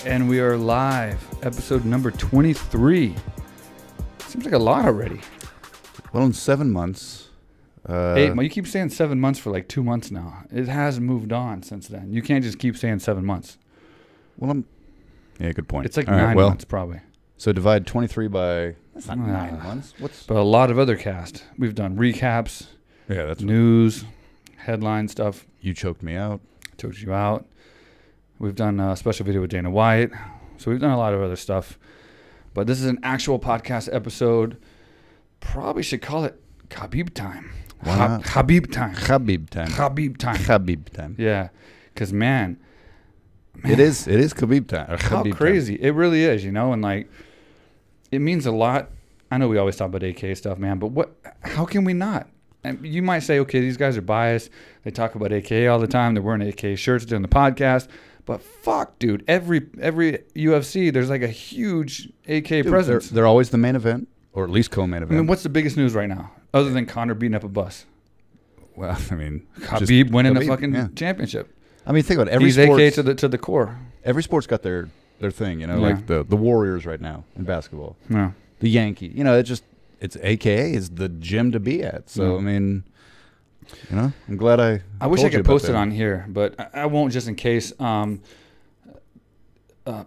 And we are live. Episode number 23. Seems like a lot already. Well, in 7 months. 8. Well, you keep saying 7 months for like 2 months now. It has moved on since then. You can't just keep saying 7 months. Well, yeah, good point. It's like 9 months probably. So divide 23 by... That's not 9 months. But a lot of other cast. We've done recaps. Yeah, that's news, headline stuff. You choked me out. Choked you out. We've done a special video with Dana White. So we've done a lot of other stuff. But this is an actual podcast episode. Probably should call it Khabib time. Khabib time. Khabib time. Khabib time. Khabib time. Yeah. Because, man. It is Khabib time. How crazy. It really is, you know. And, like, it means a lot. I know we always talk about AKA stuff, man. But how can we not? And you might say, okay, these guys are biased. They talk about AKA all the time. They're wearing AKA shirts during the podcast. But fuck, dude, every UFC, there's like a huge AKA presence. They're always the main event, or at least co-main event. I mean, what's the biggest news right now, other than Conor beating up a bus? Well, I mean, Khabib winning the fucking championship. I mean, think about it. Every He's AKA to the core. Every sport's got their thing, you know, like the Warriors right now in basketball. Yeah. The Yankee, you know, it's AKA is the gym to be at. So I mean, you know, I'm glad I wish I could post it on here, but I won't, just in case.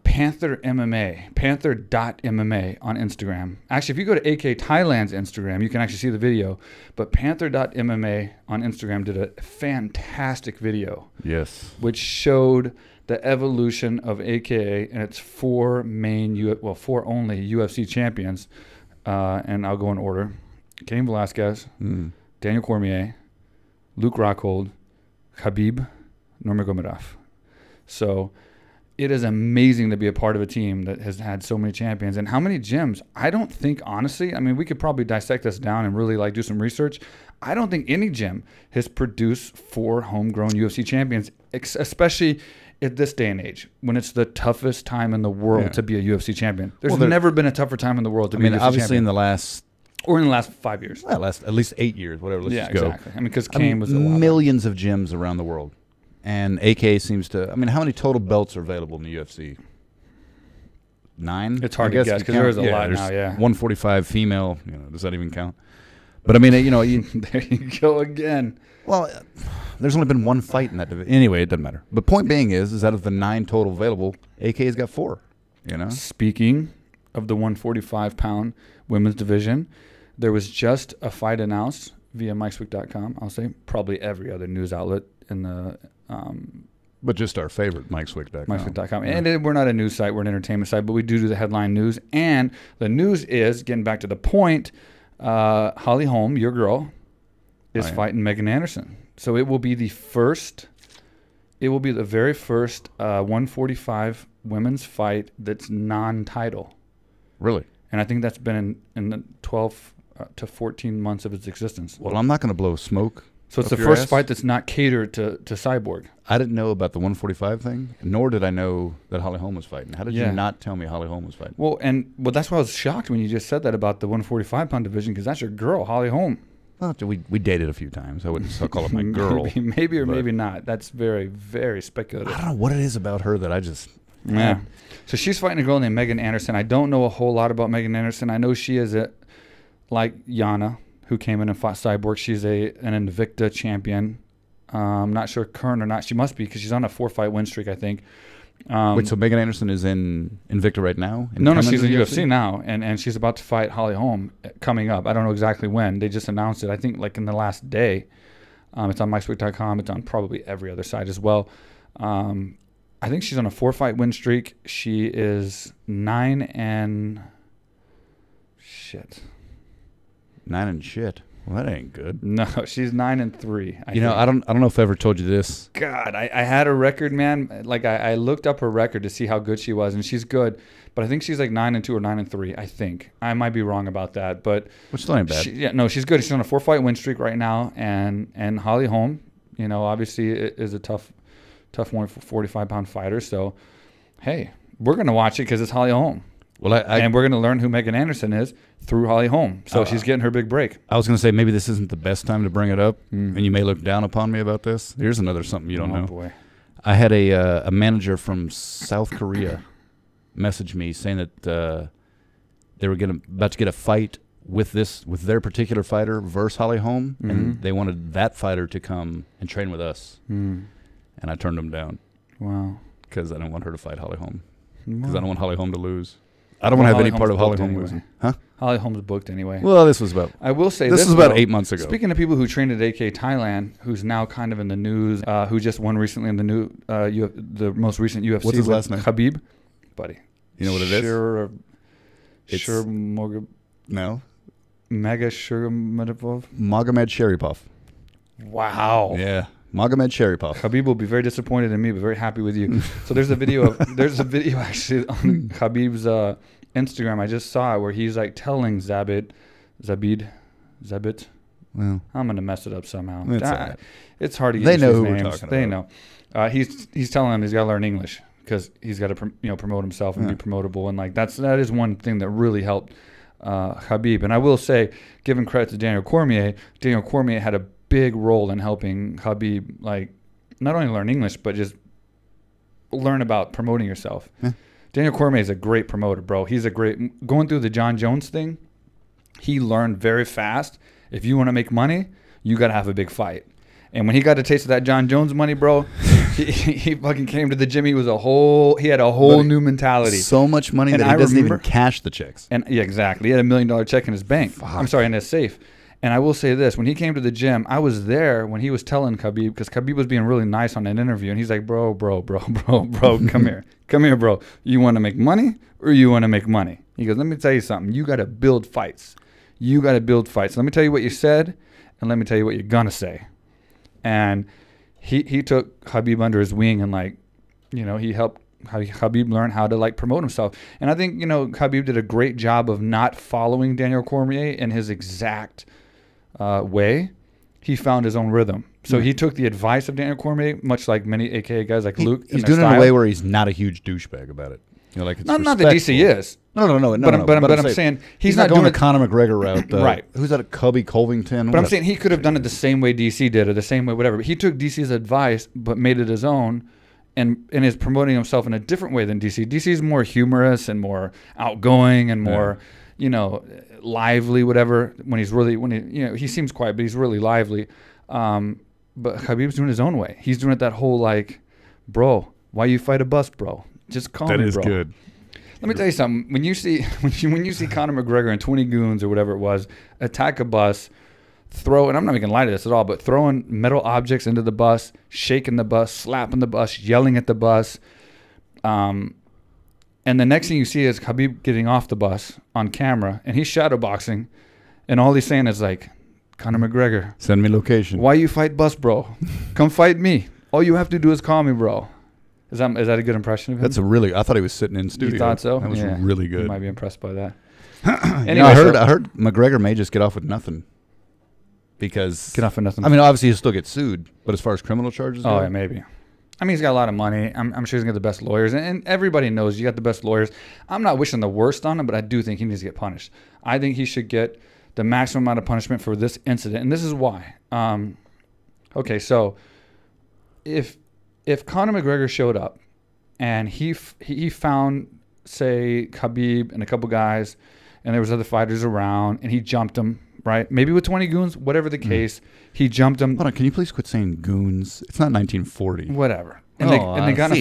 Panther MMA, Panther.MMA on Instagram. Actually, if you go to AKA Thailand's Instagram, you can actually see the video. But Panther.MMA on Instagram did a fantastic video. Yes. Which showed the evolution of AKA and its four only UFC champions. And I'll go in order. Cain Velasquez, Daniel Cormier, Luke Rockhold, Khabib, Nurmagomedov. So it is amazing to be a part of a team that has had so many champions. And how many gyms? I don't think, honestly, I mean, we could probably dissect this down and really like do some research. I don't think any gym has produced 4 homegrown UFC champions, especially at this day and age, when it's the toughest time in the world to be a UFC champion. There's never been a tougher time in the world to be a UFC champion. Obviously in the last... Or in the last 5 years. Well, at least 8 years, whatever. Let's just go. Exactly. I mean, because Cain was a lot. Millions of gyms around the world. And AK seems to... I mean, how many total belts are available in the UFC? 9? It's hard to guess because there is a lot now, 145 female. You know, does that even count? But, I mean, you know... There you go again. Well, there's only been 1 fight in that division. Anyway, it doesn't matter. But point being is out of the 9 total available, AK's got 4. You know? Speaking of the 145-pound women's division, there was just a fight announced via MikeSwick.com. I'll say probably every other news outlet in the... but just our favorite, MikeSwick.com. MikeSwick.com. Yeah. And we're not a news site. We're an entertainment site, but we do the headline news. And the news is, getting back to the point, Holly Holm, your girl, is fighting Megan Anderson. So it will be the very first 145 women's fight that's non-title. Really? And I think that's been in the 12 to 14 months of its existence. Well, I'm not going to blow smoke. So it's the first fight that's not catered to Cyborg. I didn't know about the 145 thing, nor did I know that Holly Holm was fighting. How did you not tell me Holly Holm was fighting? Well, that's why I was shocked when you just said that about the 145-pound division, because that's your girl, Holly Holm. Well, we dated a few times. I wouldn't call her my girl. maybe or maybe not. That's very, very speculative. I don't know what it is about her that I just... Yeah. So she's fighting a girl named Megan Anderson. I don't know a whole lot about Megan Anderson. I know she is like Yana, who came in and fought Cyborg. She's an Invicta champion. I'm not sure current or not. She must be, because she's on a 4-fight win streak, I think. Wait, so Megan Anderson is in Invicta right now? No, she's in UFC now, and she's about to fight Holly Holm coming up. I don't know exactly when. They just announced it, I think, like in the last day. It's on MikeSwick.com. It's on probably every other site as well. I think she's on a 4-fight win streak. She is 9 and shit. 9 and shit. Well, that ain't good. No, she's 9 and 3. I don't know if I ever told you this. God, I had a record, man. Like I looked up her record to see how good she was, and she's good. But I think she's like 9 and 2 or 9 and 3. I think I might be wrong about that, but which still ain't bad. She's good. She's on a 4-fight win streak right now, and Holly Holm, you know, obviously is a tough 145-pound fighter. So, hey, we're gonna watch it because it's Holly Holm. Well, and we're going to learn who Megan Anderson is through Holly Holm. So she's getting her big break. I was going to say maybe this isn't the best time to bring it up, and you may look down upon me about this. Here's another something you don't know. Boy. I had a manager from South Korea message me saying that they were about to get a fight with their particular fighter versus Holly Holm, and they wanted that fighter to come and train with us, and I turned them down. Wow. Because I don't want her to fight Holly Holm. Because I don't want Holly Holm to lose. I don't want to have any part of Holly Holm losing. Huh? Holly Holm's booked anyway. Well, this was about. I will say this was about 8 months ago. Speaking of people who trained at AKA Thailand, who's now kind of in the news, who just won recently in the new, the most recent UFC. What's his last name? Khabib, buddy. You know what it is? No. Mega Sharapov. Magomed Sharipov. Wow. Yeah. Magomed Sharipov. Khabib will be very disappointed in me, but very happy with you. So there's a video actually on Khabib's Instagram. I just saw it where he's like telling Zabit. Well, I'm gonna mess it up somehow. It's hard to get. They know who names. We're talking They about. know. He's telling him he's got to learn English because he's got to promote himself and be promotable, and like that is one thing that really helped Khabib. And I will say, giving credit to Daniel Cormier had a big role in helping Khabib, like, not only learn English, but just learn about promoting yourself. Yeah. Daniel Cormier is a great promoter, bro. He's a great, going through the John Jones thing, he learned very fast. If you want to make money, you got to have a big fight. And when he got a taste of that John Jones money, bro, he fucking came to the gym. He had a whole new mentality. So much money that he doesn't even cash the checks. And yeah, exactly. He had $1 million check in his bank. Fuck. I'm sorry, in his safe. And I will say this, when he came to the gym, I was there when he was telling Khabib, because Khabib was being really nice on an interview, and he's like, bro, come here. Come here, bro. You want to make money or you want to make money? He goes, let me tell you something. You got to build fights. You got to build fights. Let me tell you what you said, and let me tell you what you're going to say. And he took Khabib under his wing, and, like, he helped Khabib learn how to, like, promote himself. And I think, Khabib did a great job of not following Daniel Cormier in his exact way. He found his own rhythm. So he took the advice of Daniel Cormier, much like many AKA guys like Luke. He's doing it in a way where he's not a huge douchebag about it. Like, it's not that DC is. No. But I'm saying he's not going doing the Conor McGregor route. Right. Who's that? Cubby Colvington. But I'm saying he could have done it the same way DC did, or the same way whatever. But he took DC's advice, but made it his own, and is promoting himself in a different way than DC. DC's more humorous and more outgoing and more, lively, whatever. He seems quiet, but he's really lively. But Khabib's doing his own way. He's doing it that whole, like, bro, why you fight a bus, bro? Just call me, bro. That is good. Let me tell you something. When you see Conor McGregor and 20 goons or whatever it was attack a bus, and I'm not even gonna lie to this at all, but throwing metal objects into the bus, shaking the bus, slapping the bus, yelling at the bus, and the next thing you see is Khabib getting off the bus on camera, and he's shadowboxing, and all he's saying is, like, Conor McGregor, send me location. Why you fight bus, bro? Come fight me. All you have to do is call me, bro. Is that a good impression of him? I thought he was sitting in studio. You thought so? That was really good. You might be impressed by that. Anyway, I heard McGregor may just get off with nothing. Because get off with nothing. I mean, obviously he'll still get sued, but as far as criminal charges go, yeah, maybe. I mean, he's got a lot of money. I'm sure he's gonna get the best lawyers, and everybody knows you got the best lawyers. I'm not wishing the worst on him, but I do think he needs to get punished. I think he should get the maximum amount of punishment for this incident, and this is why. Okay, so if Conor McGregor showed up and he found, say, Khabib and a couple guys, and there was other fighters around, and he jumped them, right? Maybe with 20 goons, whatever the case, he jumped them. Hold on, can you please quit saying goons? It's not 1940. Whatever. And they got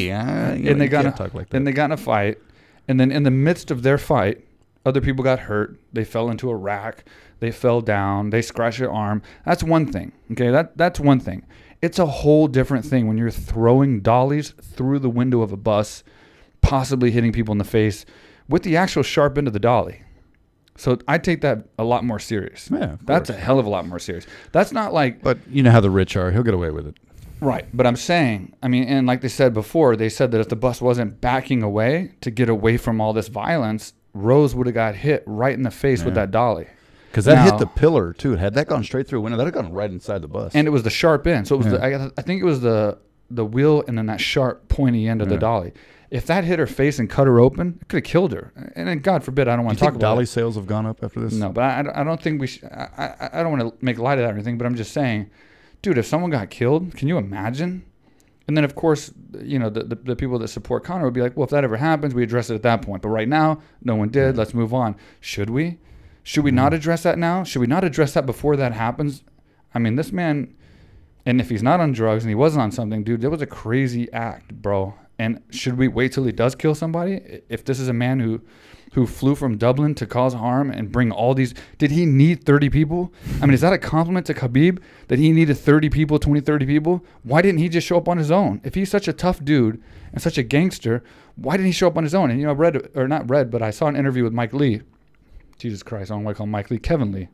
in a fight, and then in the midst of their fight, other people got hurt. They fell into a rack. They fell down. They scratched their arm. That's one thing. Okay, that's one thing. It's a whole different thing when you're throwing dollies through the window of a bus, possibly hitting people in the face with the actual sharp end of the dolly. So I take that a lot more serious. Yeah, that's a hell of a lot more serious. That's not like... But you know how the rich are. He'll get away with it. Right. But I'm saying, and like they said before, they said that if the bus wasn't backing away to get away from all this violence, Rose would have got hit right in the face with that dolly. Because that hit the pillar, too. Had that gone straight through a window, that would have gone right inside the bus. And it was the sharp end. So it was I think it was the wheel and then that sharp, pointy end of the dolly. If that hit her face and cut her open, it could have killed her. And then, God forbid, I don't want to talk about dolly sales have gone up after this? No, but I don't think we should. I don't want to make light of that or anything, but I'm just saying, dude, if someone got killed, can you imagine And then, of course, you know, the people that support Conor would be like, well, if that ever happens, we address it at that point. But right now, no one did. Let's move on. Should we? Should we not address that now? Should we not address that before that happens? I mean, this man, and if he's not on drugs and he wasn't on something, dude, that was a crazy act, bro. And should we wait till he does kill somebody? If this is a man who flew from Dublin to cause harm and bring all these, did he need 30 people? I mean, is that a compliment to Khabib that he needed 30 people, 20, 30 people? Why didn't he just show up on his own? If he's such a tough dude and such a gangster, why didn't he show up on his own? And, you know, but I saw an interview with Mike Lee. Jesus Christ, I don't want to call him Mike Lee, Kevin Lee.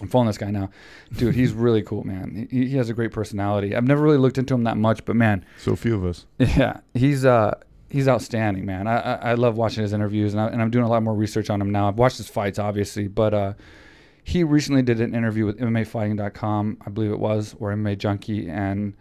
I'm following this guy now. Dude, he's really cool, man. He has a great personality. I've never really looked into him that much, but, man. So few of us. Yeah, he's outstanding, man. I love watching his interviews, and I'm doing a lot more research on him now. I've watched his fights, obviously, but he recently did an interview with MMAfighting.com, I believe it was, or MMA Junkie, and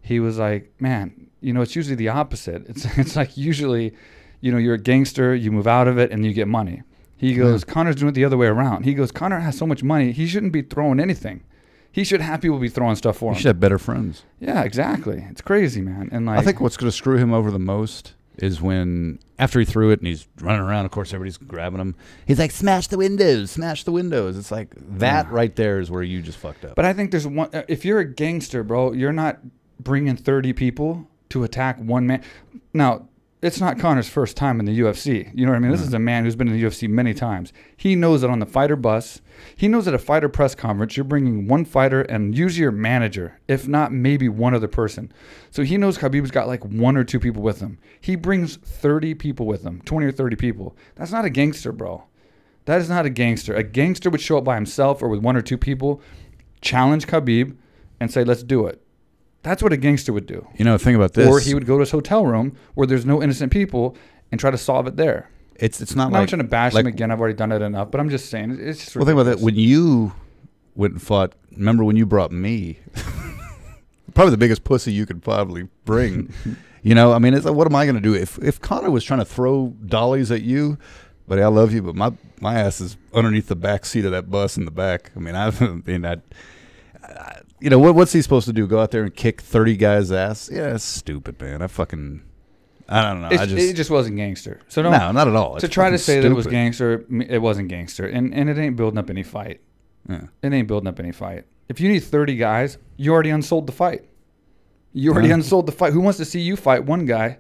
he was like, man, you know, it's usually the opposite. It's like usually, you know, you're a gangster, you move out of it, and you get money. He goes, Conor's doing it the other way around. He goes, Conor has so much money, he shouldn't be throwing anything. He should have people be throwing stuff for him. He should have better friends. Yeah, exactly. It's crazy, man. And like, I think what's going to screw him over the most is when, after he threw it and he's running around, of course, everybody's grabbing him. He's like, smash the windows, smash the windows. It's like that right there is where you just fucked up. But I think there's one, if you're a gangster, bro, you're not bringing 30 people to attack one man. Now, it's not Conor's first time in the UFC. You know what I mean? This is a man who's been in the UFC many times. He knows that on the fighter bus, he knows at a fighter press conference, you're bringing one fighter and usually your manager, if not maybe one other person. So he knows Khabib's got like 1 or 2 people with him. He brings 30 people with him, 20 or 30 people. That's not a gangster, bro. That is not a gangster. A gangster would show up by himself or with 1 or 2 people, challenge Khabib, and say, let's do it. That's what a gangster would do. You know, think about this. Or he would go to his hotel room where there's no innocent people and try to solve it there. It's not I'm like... not trying to bash him again. I've already done it enough. But I'm just saying, it's just ridiculous. Well, think about that. When you went and fought, remember when you brought me? Probably the biggest pussy you could probably bring. You know, I mean, it's like, what am I going to do? If Conor was trying to throw dollies at you, buddy, I love you, but my ass is underneath the back seat of that bus in the back. I mean, you know, what's he supposed to do? Go out there and kick 30 guys' ass? Yeah, it's stupid, man. I don't know. It just wasn't gangster. So no, not at all. To try to say that it was gangster, it wasn't gangster. And it ain't building up any fight. Yeah. It ain't building up any fight. If you need 30 guys, you already unsold the fight. You already unsold the fight. Who wants to see you fight one guy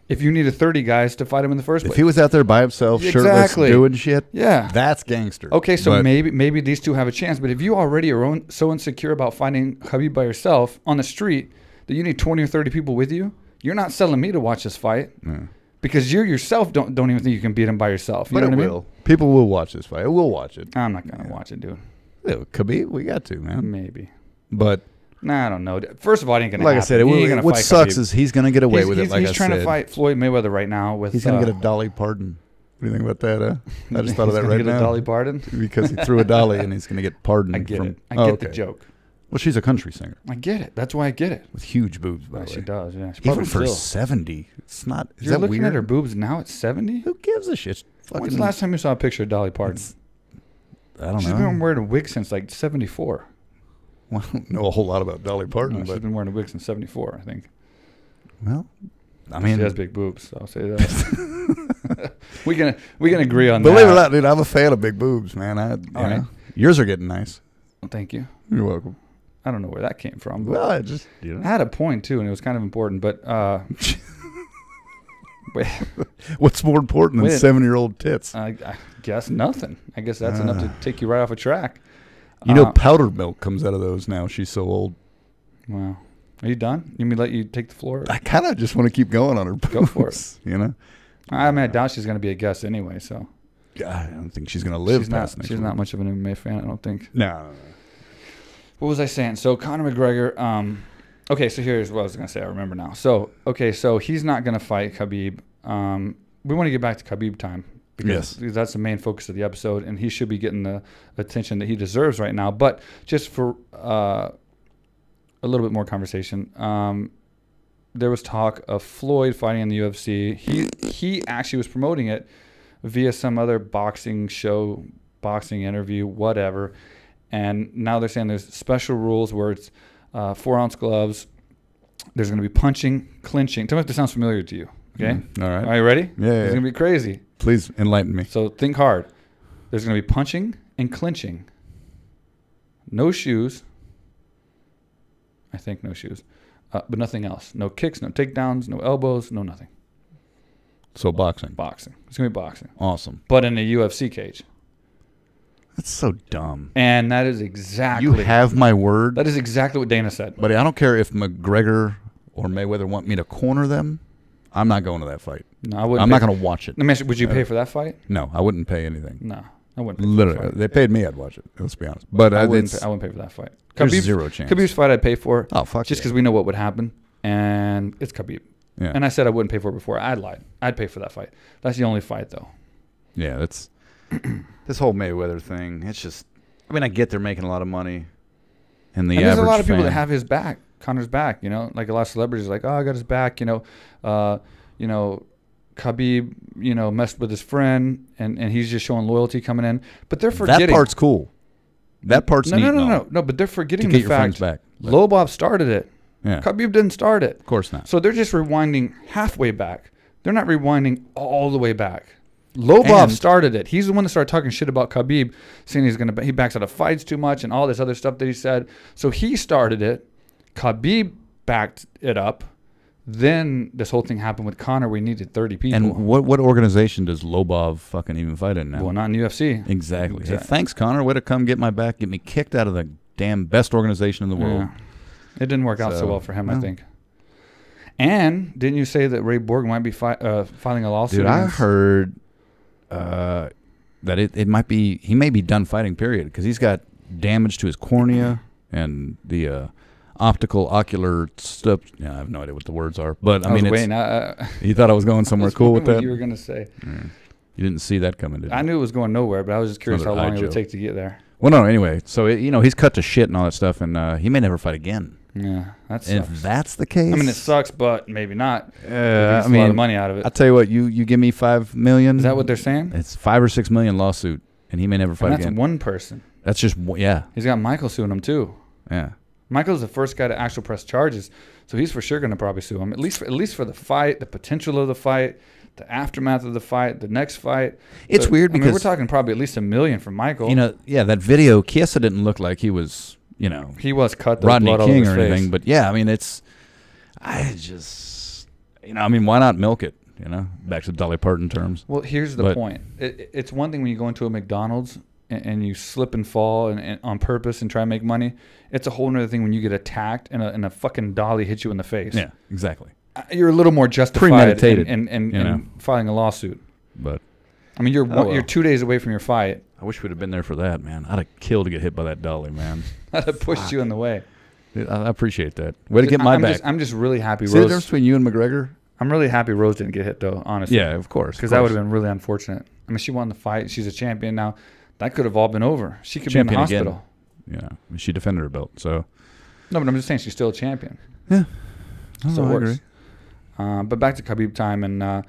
if you needed 30 guys to fight him in the first place? If he was out there by himself, shirtless, doing shit, that's gangster. Okay, so maybe these two have a chance. But if you already are so insecure about fighting Khabib by yourself on the street that you need 20 or 30 people with you, you're not selling me to watch this fight. Yeah. Because you yourself don't even think you can beat him by yourself. You know what I mean? People will watch this fight. We'll watch it. I'm not going to watch it, dude. Yeah, Khabib, we got to, man. Maybe. But... Nah, I don't know. First of all, it ain't going to happen. Like I said, what sucks is he's going to get away with it, like I said. He's trying to fight Floyd Mayweather right now. He's going to get a Dolly Parton. What do you think about that? I just thought of that right now. He's going to get a Dolly Parton? Because he threw a dolly and he's going to get pardoned. I get it. I get the joke. Well, she's a country singer. I get it. That's why I get it. With huge boobs, by the way. She does, yeah. Even for 70. It's not... Is You're that looking weird? at her boobs now at 70? Who gives a shit? When's the last time you saw a picture of Dolly Parton? I don't know. She's been wearing a wig since like 74. Well, I don't know a whole lot about Dolly Parton. No, she's been wearing a wig since 74, I think. Well, I mean... She has big boobs, so I'll say that. we can agree on Believe that. it or not, dude, I'm a fan of big boobs, man. You know, yours are getting nice. Well, thank you. You're welcome. I don't know where that came from. Well, I just... You know. I had a point, too, and it was kind of important, but... What's more important than 7-year-old tits? I guess nothing. I guess that's enough to take you right off a track. You know, powdered milk comes out of those now. She's so old. Wow. Are you done? You mean let you take the floor? I kind of just want to keep going on her. Go for it. You know? I mean, I doubt she's going to be a guest anyway, so. I don't think she's going to live past next week. She's not much of an MMA fan, I don't think. No. What was I saying? So, Conor McGregor, okay, so here's what I was going to say. I remember now. So, okay, so he's not going to fight Khabib. We want to get back to Khabib time. Because that's the main focus of the episode, and he should be getting the attention that he deserves right now. But just for a little bit more conversation, there was talk of Floyd fighting in the UFC. He actually was promoting it via some other boxing show, boxing interview, whatever. And now they're saying there's special rules where it's 4-ounce gloves, There's going to be punching, clinching. Tell me if this sounds familiar to you. Okay. All right. Are you ready? Yeah. It's going to be crazy. Please enlighten me. So think hard. There's going to be punching and clinching. No shoes. I think no shoes. But nothing else. No kicks, no takedowns, no elbows, no nothing. So boxing. Boxing. It's going to be boxing. Awesome. But in a UFC cage. That's so dumb. And that is exactly. You have my word. That is exactly what Dana said. But I don't care if McGregor or Mayweather want me to corner them. I'm not going to that fight. No, I wouldn't. I'm not going to watch it. Let me ask you, would you pay for that fight? No, I wouldn't pay anything. No, I wouldn't. Pay Literally, for that fight. they paid me. I'd watch it. Let's be honest. But I wouldn't pay for that fight. There's zero chance. Khabib's fight I'd pay for. Oh fuck! Just because we know what would happen, and it's Khabib. Yeah. And I said I wouldn't pay for it before. I lied. I'd pay for that fight. That's the only fight though. Yeah, that's this whole Mayweather thing. It's just. I mean, I get they're making a lot of money, and there's a lot of people that have his back, Conor's back. You know, like a lot of celebrities, like, oh, I got his back. You know, Khabib, you know, messed with his friend, and he's just showing loyalty coming in. But they're forgetting that part's cool. That part's neat. No. But they're forgetting to get the your fact friends back. Lobov started it. Yeah. Khabib didn't start it. Of course not. So they're just rewinding halfway back. They're not rewinding all the way back. Lobov started it. He's the one that started talking shit about Khabib, saying he backs out of fights too much and all this other stuff that he said. So he started it. Khabib backed it up. Then this whole thing happened with Conor where he needed 30 people. And what organization does Lobov fucking even fight in now? Well, not in UFC. Exactly. Hey, thanks, Conor. Way to come get my back, get me kicked out of the damn best organization in the world. Yeah. It didn't work out so well for him, I think. And didn't you say that Ray Borg might be filing a lawsuit? Dude, I heard that it might be, he may be done fighting, period, because he's got damage to his cornea and the optical ocular stuff. Yeah, I have no idea what the words are, but I mean, you thought I was going somewhere cool with that? What you were going to say. You didn't see that coming, did you? I knew it was going nowhere, but I was just curious how long it would take to get there. Well, no, anyway, so, he's cut to shit and all that stuff, and he may never fight again. Yeah, that sucks. If that's the case, I mean, it sucks, but maybe not. I mean, a lot of money out of it. I'll tell you what, you give me $5 million. Is that what they're saying? It's $5 or $6 million lawsuit, and he may never fight again. That's one person. That's just yeah. He's got Michael suing him too. Yeah, Michael's the first guy to actually press charges, so he's for sure going to probably sue him. At least for the fight, the potential of the fight, the aftermath of the fight, the next fight. It's weird because we're talking probably at least $1 million for Michael. That video, Chiesa didn't look like he was. He was cut the Rodney blood all King over his or anything, face. but yeah, I mean, why not milk it? Back to Dolly Parton terms. Well, here's the point. It's one thing when you go into a McDonald's and you slip and fall and on purpose and try and make money. It's a whole other thing when you get attacked and a fucking dolly hits you in the face. Yeah, exactly. You're a little more justified premeditated in filing a lawsuit. But I mean, you're 2 days away from your fight. I wish we'd have been there for that, man. I'd have killed to get hit by that dolly, man. I'd have pushed you in the way. Dude, I appreciate that. Way to get my back. I'm just really happy. See the difference between you and McGregor? I'm really happy Rose didn't get hit, though, honestly. Yeah, of course. Because that would have been really unfortunate. I mean, she won the fight. She's a champion now. That could have all been over. She could be in the hospital. Again. Yeah, she defended her belt. So no, but I'm just saying she's still a champion. Yeah. So it works. But back to Khabib time, and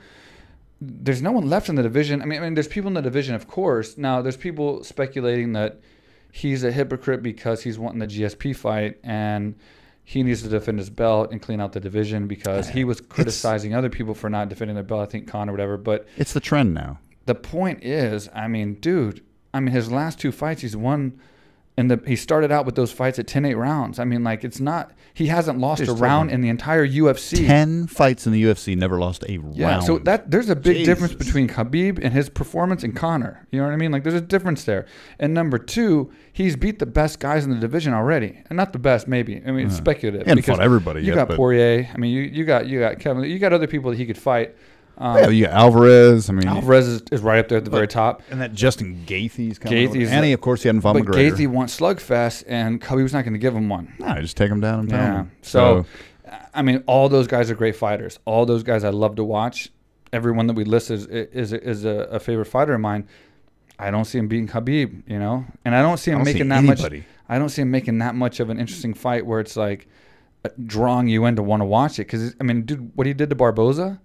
there's no one left in the division. I mean, there's people in the division, of course. Now, there's people speculating that he's a hypocrite because he's wanting the GSP fight, and he needs to defend his belt and clean out the division because he was criticizing other people for not defending their belt. I think Conor, whatever. But it's the trend now. The point is, I mean, dude, his last 2 fights he's won. And he started out with those fights at 10-8 rounds. I mean, like, he hasn't lost a round in the entire UFC. 10 fights in the UFC, never lost a round. Yeah, so there's a big difference between Khabib and his performance and Conor. You know what I mean? Like, there's a difference there. And number 2, he's beat the best guys in the division already. And not the best, maybe. I mean, it's speculative. And fought everybody You got Poirier. I mean, you got Kevin. You got other people that he could fight. You got Alvarez. I mean, Alvarez is right up there at the very top. And that Justin Gaethje's coming over. And of course, he hadn't fought McGregor. But Gaethje wants slugfest, and Khabib's not going to give him one. No, just take him down and pound him. So, I mean, all those guys are great fighters. All those guys I love to watch. Everyone that we list is a favorite fighter of mine. I don't see him beating Khabib, and I don't see him making that much. I don't see him making that much of an interesting fight where it's like drawing you in to want to watch it. Because I mean, dude, what he did to Barboza.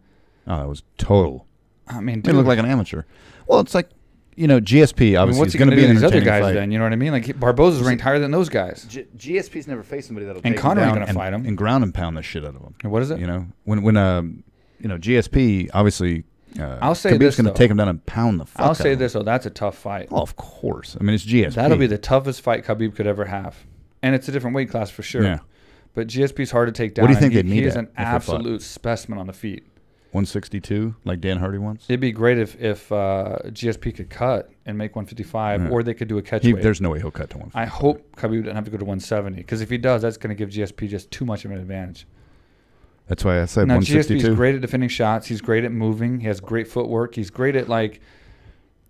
Oh, that was total. I mean, he looked like an amateur. Well, it's like, GSP obviously what's is he going to do be an to these other entertaining guys fight. then? You know what I mean? Like Barboza's ranked higher than those guys. GSP's never faced somebody that'll And take Conor him ain't down gonna fight him. and ground and pound the shit out of him. And what is it? When GSP obviously. I'll say Khabib's this, going to though. take him down and pound the fuck I'll out say of him. this though, that's a tough fight. Oh, of course. I mean, it's GSP. That'll be the toughest fight Khabib could ever have, and it's a different weight class for sure. Yeah. But GSP's hard to take down. What do you think and they'd meet he is at an if they fought? absolute specimen on the feet. 162, like Dan Hardy wants. It'd be great if GSP could cut and make 155, or they could do a catch weight. There's no way he'll cut to 155. I hope Khabib doesn't have to go to 170, because if he does, that's going to give GSP just too much of an advantage. That's why I said Now, 162. GSP's great at defending shots. He's great at moving. He has great footwork. He's great at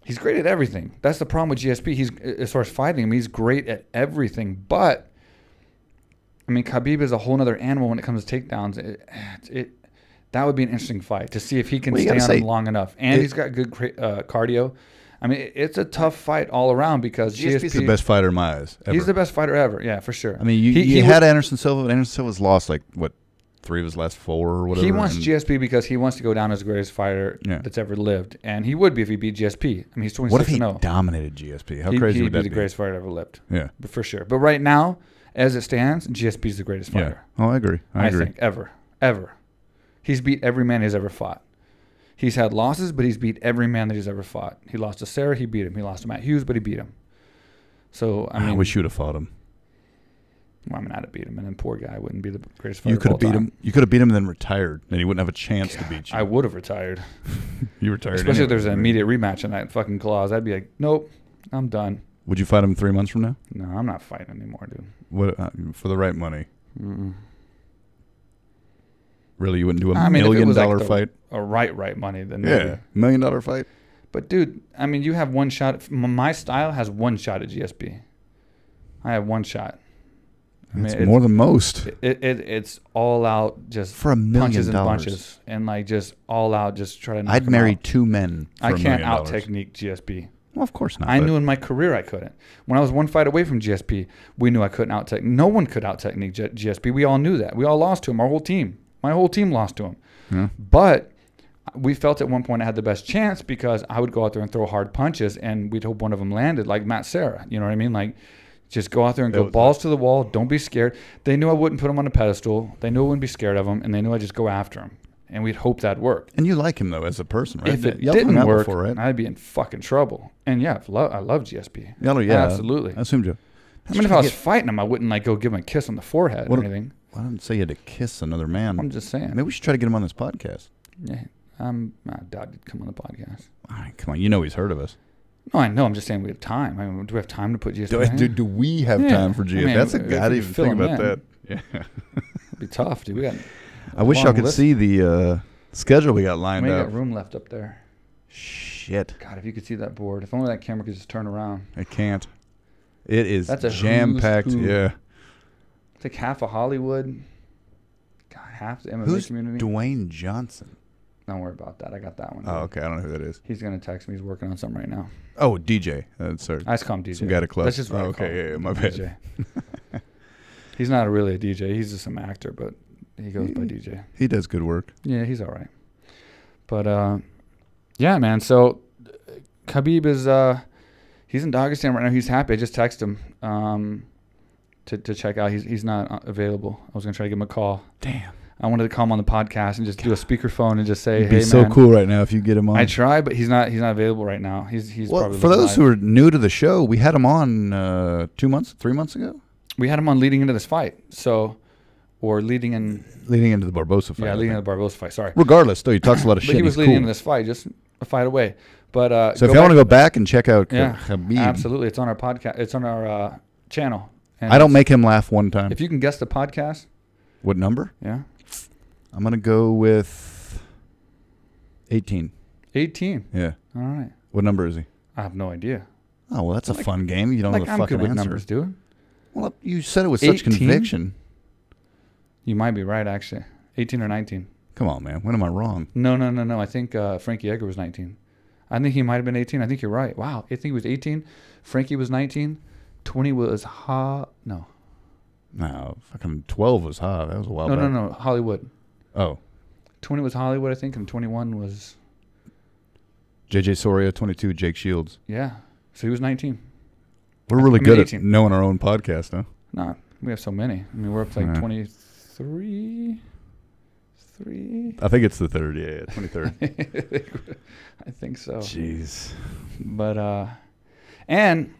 he's great at everything. That's the problem with GSP. He's, as far as fighting him, he's great at everything. But I mean, Khabib is a whole other animal when it comes to takedowns. That would be an interesting fight to see if he can stay on him long enough. And he's got good cardio. I mean, it's a tough fight all around because GSP's the best fighter in my eyes ever. He's the best fighter ever. Yeah, for sure. I mean, you had Anderson Silva, and Anderson Silva's lost 3 of his last 4 or whatever. He wants GSP because he wants to go down as the greatest fighter that's ever lived, and he would be if he beat GSP. I mean, he's 26-0. What if he dominated GSP? How crazy would that be? He'd be the greatest fighter ever lived. Yeah, for sure. But right now, as it stands, GSP's the greatest fighter. Yeah. Oh, I agree. I agree. think ever. He's beat every man he's ever fought. He's had losses, but he's beat every man that he's ever fought. He lost to Sarah, he beat him. He lost to Matt Hughes, but he beat him. So I wish you'd have fought him. Well, I mean, I'd have beat him, and then poor guy wouldn't be the greatest fighter. You could have beat him. You could have beat him and then retired, and he wouldn't have a chance to beat you. I would have retired. You retired, especially if there's an immediate rematch in that fucking clause. I'd be like, nope, I'm done. Would you fight him 3 months from now? No, I'm not fighting anymore, dude. What for the right money? Really, you wouldn't do a $1 million fight? A right money, then yeah, maybe. $1 million fight. But dude, I mean, you have one shot. My style has one shot at GSP. I have one shot. That's more than most. It's all out, just for $1 million. Punches and bunches, and just all out, just try to. Knock I'd marry 2 men. For I $1 can't million. out technique GSP. Well, of course not. I knew in my career I couldn't. When I was one fight away from GSP, we knew I couldn't out technique. No one could out technique GSP. We all knew that. We all lost to him. Our whole team. My whole team lost to him. Yeah. But we felt at one point I had the best chance because I would go out there and throw hard punches, and we'd hope one of them landed, like Matt Serra. You know what I mean? Just go out there and go balls to the wall. Don't be scared. They knew I wouldn't put him on a pedestal. They knew I wouldn't be scared of him, and they knew I'd just go after him. And we'd hope that'd work. And you like him, though, as a person, right? If it didn't work, right? I'd be in fucking trouble. And yeah, I love GSP. Yeah, absolutely. I assumed you. I mean, if I was fighting him, I wouldn't go give him a kiss on the forehead or anything. I didn't say you had to kiss another man. I'm just saying. Maybe we should try to get him on this podcast. Yeah, I doubt he'd come on the podcast. All right, come on, you know he's heard of us. No, I know. I'm just saying we have time. I mean, do we have time to put GSP? Do we have time for GSP? That's a god. I didn't even think about that. Yeah, it'd be tough, dude. We got. I wish y'all could see the schedule we got lined up. We got room left up there. Shit. God, if you could see that board. If only that camera could just turn around. It can't. It is That's a jam-packed. Yeah. It's like half of Hollywood. God, half the MMA community. Dwayne Johnson? Don't worry about that. I got that one. Oh, okay. I don't know who that is. He's going to text me. He's working on something right now. Oh, DJ. Sorry. I just call him DJ. Some guy at a club. That's just what I call him. Yeah, my bad. DJ. He's not really a DJ. He's just some actor, but he goes by DJ. He does good work. Yeah, he's all right. But, yeah, man. So, Khabib is, he's in Dagestan right now. He's happy. I just texted him to check out. He's not available. I was going to try to give him a call. Damn. I wanted to call him on the podcast and just do a speakerphone and just say, It'd be so cool right now if you get him on. I try, but he's not available right now. He's probably for those who are new to the show, we had him on 3 months ago. We had him on leading into this fight. Leading into the Barboza fight. Yeah, leading into the Barboza fight. Sorry. Regardless, though, he talks a lot of shit. But he was leading into this fight, just a fight away. But so if you want to go back and check out Khabib, absolutely, it's on our podcast. It's on our channel. And I don't make him laugh one time. If you can guess the podcast, what number? Yeah, I'm gonna go with 18. 18. Yeah. All right. What number is he? I have no idea. Oh well, that's a fun game. You don't know the fucking good with answer. Numbers, dude. Well, you said it with such conviction. You might be right, actually. 18 or 19. Come on, man. When am I wrong? No. I think Frankie Edgar was 19. I think he might have been 18. I think you're right. Wow. I think he was 18. Frankie was 19. 20 was No, fucking 12 was hot. That was a while back. No. Hollywood. Oh. 20 was Hollywood, I think, and 21 was... JJ Soria, 22, Jake Shields. Yeah. So he was 19. We're really good 18. at knowing our own podcast, huh? No, we have so many. I mean, we're up to like 23. I think it's the third, 23rd. I think so. Jeez. But, and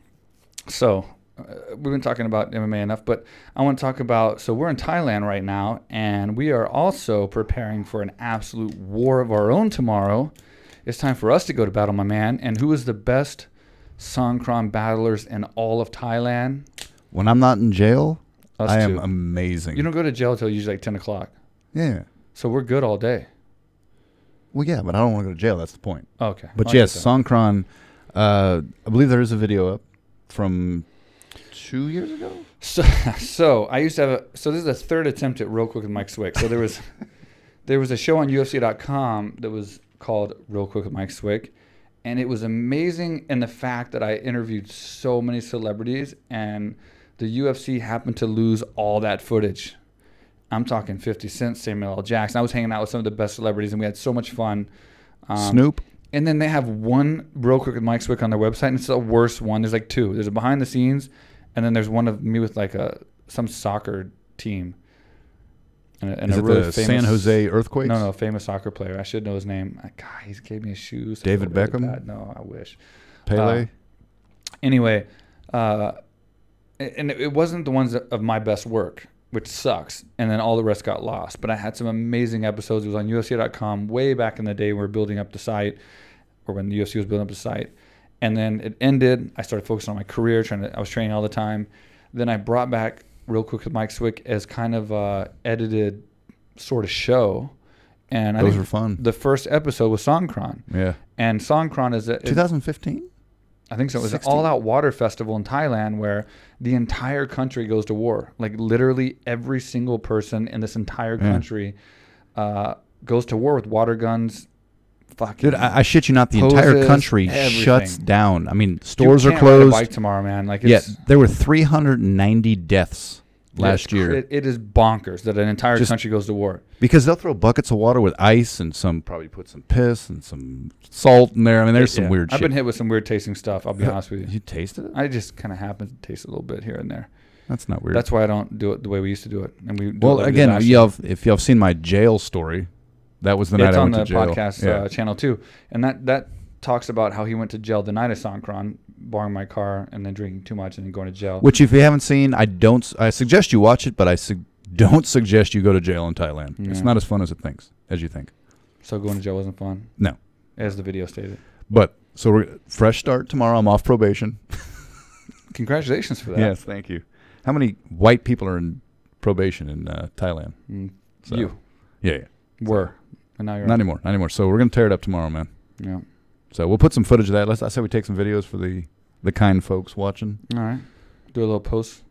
so we've been talking about MMA enough, but I want to talk about, so we're in Thailand right now, and we are also preparing for an absolute war of our own tomorrow. It's time for us to go to battle, my man. And who is the best Songkran battlers in all of Thailand? When I'm not in jail, I am two. amazing. You don't go to jail till usually like 10 o'clock. Yeah. So we're good all day. Well, yeah, but I don't want to go to jail. That's the point. Okay. But yes, Songkran, I believe there is a video up from 2 years ago. So I used to have so this is the third attempt at Real Quick with Mike Swick. So there was a show on UFC.com that was called Real Quick with Mike Swick. And it was amazing in the fact that I interviewed so many celebrities, and the UFC happened to lose all that footage. I'm talking 50 Cent, Samuel L. Jackson. I was hanging out with some of the best celebrities, and we had so much fun. Snoop. And then they have one Real Quick with Mike Swick on their website, and it's the worst one. There's like two. There's a behind the scenes, and then there's one of me with like some soccer team. And Is a it really the famous, San Jose Earthquakes? No, famous soccer player. I should know his name. God, he gave me his shoes. David really Beckham? bad. No, I wish. Pele? Anyway, and it wasn't the ones of my best work, which sucks. And then all the rest got lost. But I had some amazing episodes. It was on UFC.com way back in the day when we were building up the site, or when the UFC was building up the site. And then it ended. I started focusing on my career. I was training all the time. Then I brought back Real Quick with Mike Swick as kind of a edited sort of show. And Those were fun. The first episode was Songkran. Yeah. And Songkran is 2015? I think so. It was 16? an all-out water festival in Thailand where the entire country goes to war. Like literally every single person in this entire country goes to war with water guns. Dude, I shit you not. The entire country shuts down. I mean, stores are closed. Ride a bike tomorrow, man. Like, there were 390 deaths last year. It is bonkers that an entire country goes to war. Because they'll throw buckets of water with ice and probably put some piss and some salt in there. I mean, there's some weird shit. I've been hit with some weird tasting stuff, I'll be honest with you. You tasted it? I just kind of happen to taste a little bit here and there. That's not weird. That's why I don't do it the way we used to do it. And we again, if y'all have seen my jail story, that was the night I went to jail. It's on the podcast channel too. And that talks about how he went to jail the night of Songkran, borrowing my car and then drinking too much and then going to jail. Which, if you haven't seen, I suggest you watch it, but I don't suggest you go to jail in Thailand. Yeah. It's not as fun as you think. So going to jail wasn't fun? No. As the video stated. But, so we're fresh start tomorrow. I'm off probation. Congratulations for that. Yes, thank you. How many white people are in probation in Thailand? You. Yeah. Were. And now you're not anymore. So we're going to tear it up tomorrow, man. Yeah. So we'll put some footage of that. I said we take some videos for the kind folks watching. All right. Do a little post.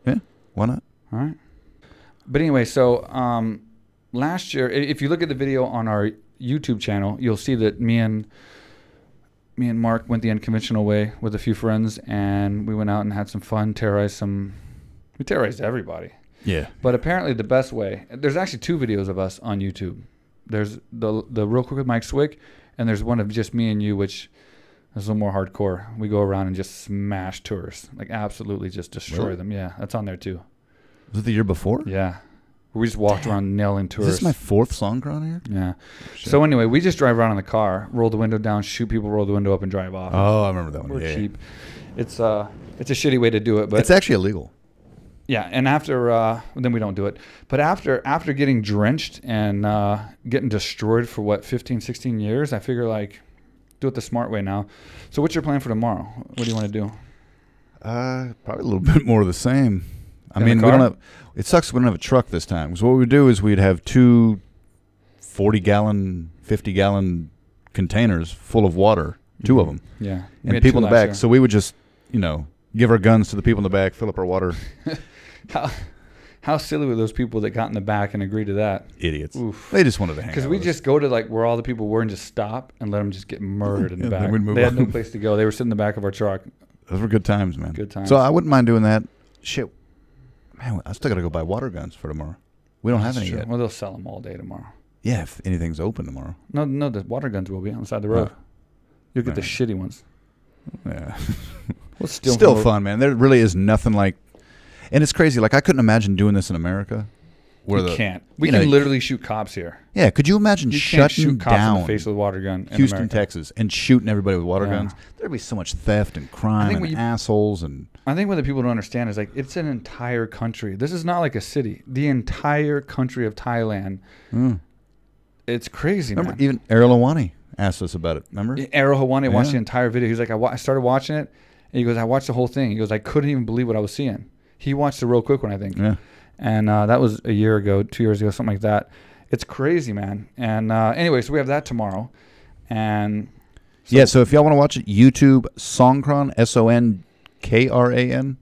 Yeah. Why not? All right. But anyway, so last year, if you look at the video on our YouTube channel, you'll see that me and Marc went the unconventional way with a few friends, and we went out and had some fun, we terrorized everybody. Yeah. But apparently the best way, there's actually two videos of us on YouTube. There's the Real Quick with Mike Swick, and there's one of just me and you, which is a little more hardcore. We go around and just smash tourists, like absolutely just destroy them. Yeah, that's on there too. Was it the year before? Yeah. We just walked around nailing tourists. Is this my fourth Songkran here? Yeah. So anyway, we just drive around in the car, roll the window down, shoot people, roll the window up, and drive off. Oh, I remember that one. We're cheap. It's a shitty way to do it, but it's actually illegal. Yeah, and after then we don't do it. But after getting drenched and getting destroyed for 15, 16 years, I figure like do it the smart way now. So what's your plan for tomorrow? What do you want to do? Probably a little bit more of the same. I mean, we don't have. It sucks we don't have a truck this time. So what we would do is we'd have two 40-gallon, 50-gallon containers full of water, two of them. Yeah, and people in the back. So we would just, give our guns to the people in the back, fill up our water. How silly were those people that got in the back and agreed to that? Idiots. Oof. They just wanted to hang out. Because we just go to like where all the people were and just stop and let them just get murdered in the back. They had no place to go. They were sitting in the back of our truck. Those were good times, man. Good times. So I wouldn't mind doing that. Shit. Man, I still got to go buy water guns for tomorrow. We don't have any yet. Well, they'll sell them all day tomorrow. Yeah, if anything's open tomorrow. No, the water guns will be on the side of the road. You'll get the shitty ones. Yeah. Well, still fun, man. There really is nothing like, and it's crazy. Like I couldn't imagine doing this in America. Where you can't. We can literally shoot cops here. Yeah, could you imagine shutting cops down in the face with a water gun in Houston, America. Texas, and shooting everybody with water guns? There'd be so much theft and crime and assholes. And I think what the people don't understand is like it's an entire country. This is not like a city. The entire country of Thailand. It's crazy, remember, man. even Errol Hawani asked us about it. Remember? Errol Hawani watched the entire video. He's like, I started watching it, and he goes, I watched the whole thing. He goes, I couldn't even believe what I was seeing. He watched the real quick one, I think. Yeah. And that was a year ago, 2 years ago, something like that. It's crazy, man. And anyway, so we have that tomorrow. And so if y'all want to watch it, YouTube, Songkran, Sonkran, Songkran.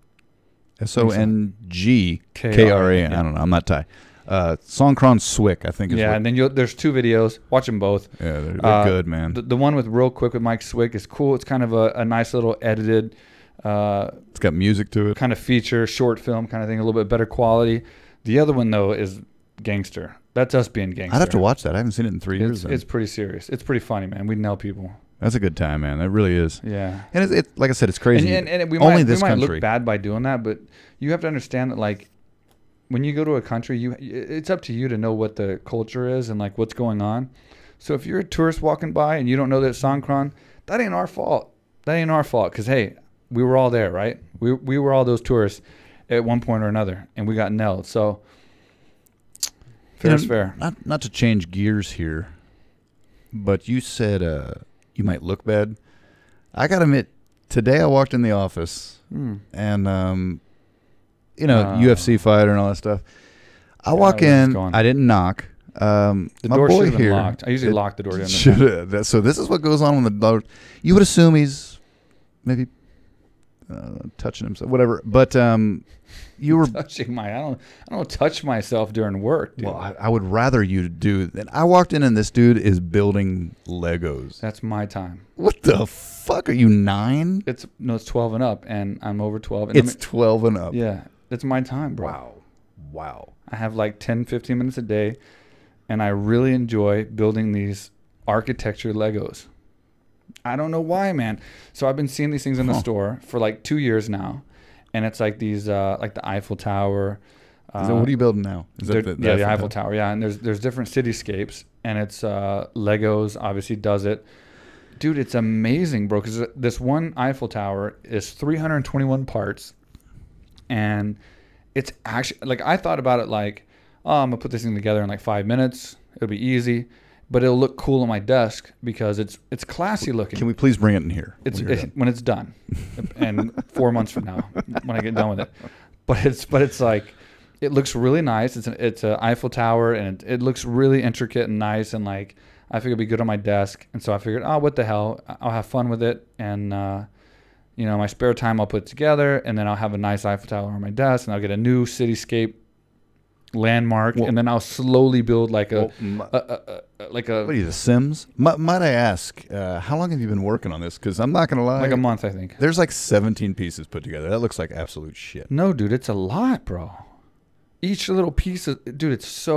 I don't know. I'm not Thai. Songkran Swick, I think. And then there's 2 videos. Watch them both. Yeah, they're good, man. The one with real quick with Mike Swick is cool. It's kind of a nice little edited. It's got music to it. Kind of feature, short film kind of thing, a little bit better quality. The other one, though, is Gangster. That's us being Gangster. I'd have to watch that. I haven't seen it in 3 years. It's pretty serious. It's pretty funny, man. We nail people. That's a good time, man. It really is. Yeah. And it like I said, it's crazy. And we Only might look bad by doing that, but you have to understand that, like, when you go to a country, it's up to you to know what the culture is and, like, what's going on. So if you're a tourist walking by and you don't know that Songkran, that ain't our fault. That ain't our fault because, hey, we were all there, right? We were all those tourists at one point or another, and we got nailed. So fair is fair. Not to change gears here, but you said you might look bad. I got to admit, today I walked in the office, and UFC fighter and all that stuff. I walk in. I didn't knock. The door should have been locked. I usually lock the door. So this is what goes on when the door. You would assume he's maybe touching himself, whatever. But you were touching I don't touch myself during work, dude. Well, I would rather you do that. I walked in and this dude is building Legos. That's my time. What the fuck? Are you 9? It's 12 and up, and I'm over 12. And it's 12 and up. Yeah, it's my time, bro. Wow. I have like 10, 15 minutes a day, and I really enjoy building these architecture Legos. I don't know why, man. So I've been seeing these things in the store for like 2 years now, and it's like these, like the Eiffel Tower. So what are you building now? Is that the Eiffel Tower? Yeah, and there's different cityscapes, and it's Legos obviously does it. Dude, it's amazing, bro. Because this one Eiffel Tower is 321 parts, and it's actually like I thought about it like, oh, I'm gonna put this thing together in like 5 minutes. It'll be easy. But it'll look cool on my desk because it's classy looking. Can we please bring it in here? When it's done, and 4 months from now when I get done with it. But it's like it looks really nice. It's an Eiffel Tower, and it looks really intricate and nice, and like I figured it'd be good on my desk. And so I figured, oh, what the hell? I'll have fun with it, and my spare time I'll put it together, and then I'll have a nice Eiffel Tower on my desk, and I'll get a new cityscape landmark, and then I'll slowly build like a what are you, The Sims? Might I ask, how long have you been working on this? Because I'm not gonna lie, like a month, I think. There's like 17 pieces put together. That looks like absolute shit. No, dude, it's a lot, bro. Each little piece, dude, it's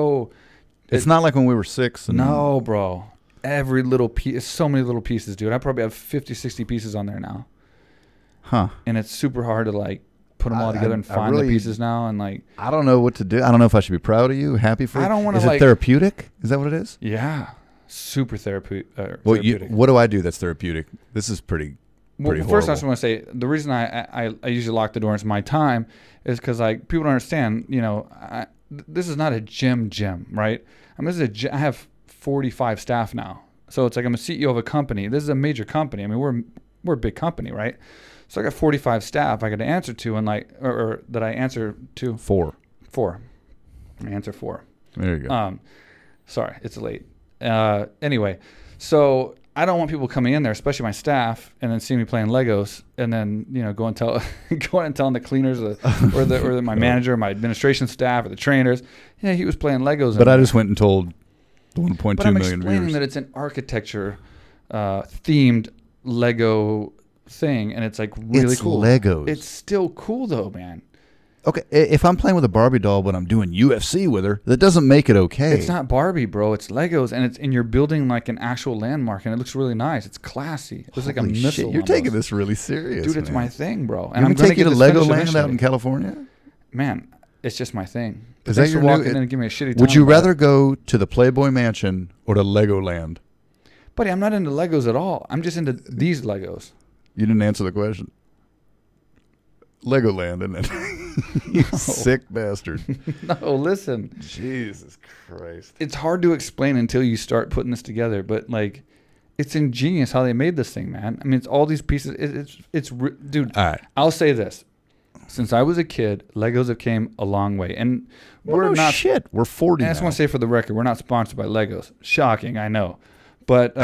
not like when we were 6. No, bro. Every little piece, so many little pieces, dude. I probably have 50, 60 pieces on there now. Huh? And it's super hard to like put them all together and find the pieces now, and like I don't know what to do. I don't know if I should be proud of you, happy for you. I don't want to. Is it therapeutic? Is that what it is? Yeah, super therapeutic. What do I do that's therapeutic? This is pretty. Well, first, I just want to say the reason I usually lock the door into my time is because like people don't understand. This is not a gym, right? I mean, I have 45 staff now, so it's like I'm a CEO of a company. This is a major company. I mean, we're a big company, right? So I got 45 staff I got to answer to, and like, or that I answer to. 4. I answer 4. There you go. Sorry, it's late. Anyway, so I don't want people coming in there, especially my staff, and then seeing me playing Legos, and then going and telling the cleaners or my manager, my administration staff, or the trainers, yeah, he was playing Legos. But I just went and told the 1.2 million viewers. But I'm explaining that it's an architecture themed Lego thing, and it's like really cool. Legos. It's still cool though, man. Okay, if I'm playing with a Barbie doll but I'm doing UFC with her, that doesn't make it okay. It's not Barbie, bro. It's Legos, and you're building like an actual landmark, and it looks really nice. It's classy. It looks like a missile. Shit, you're taking this really serious, dude. It's man. my thing, bro. And I'm going to take you to Legoland out in California. Man, it's just my thing. Is that your walking in and give me a shitty time? Would you rather go to the Playboy Mansion or to Legoland? Buddy, I'm not into Legos at all. I'm just into these Legos. You didn't answer the question. Legoland, isn't it? You sick bastard. No, listen. Jesus Christ. It's hard to explain until you start putting this together, but like, it's ingenious how they made this thing, man. I mean, it's all these pieces. Dude. All right. I'll say this: since I was a kid, Legos have came a long way, and we're not shit. We're 40. I just want to say for the record, we're not sponsored by Legos. Shocking, I know, but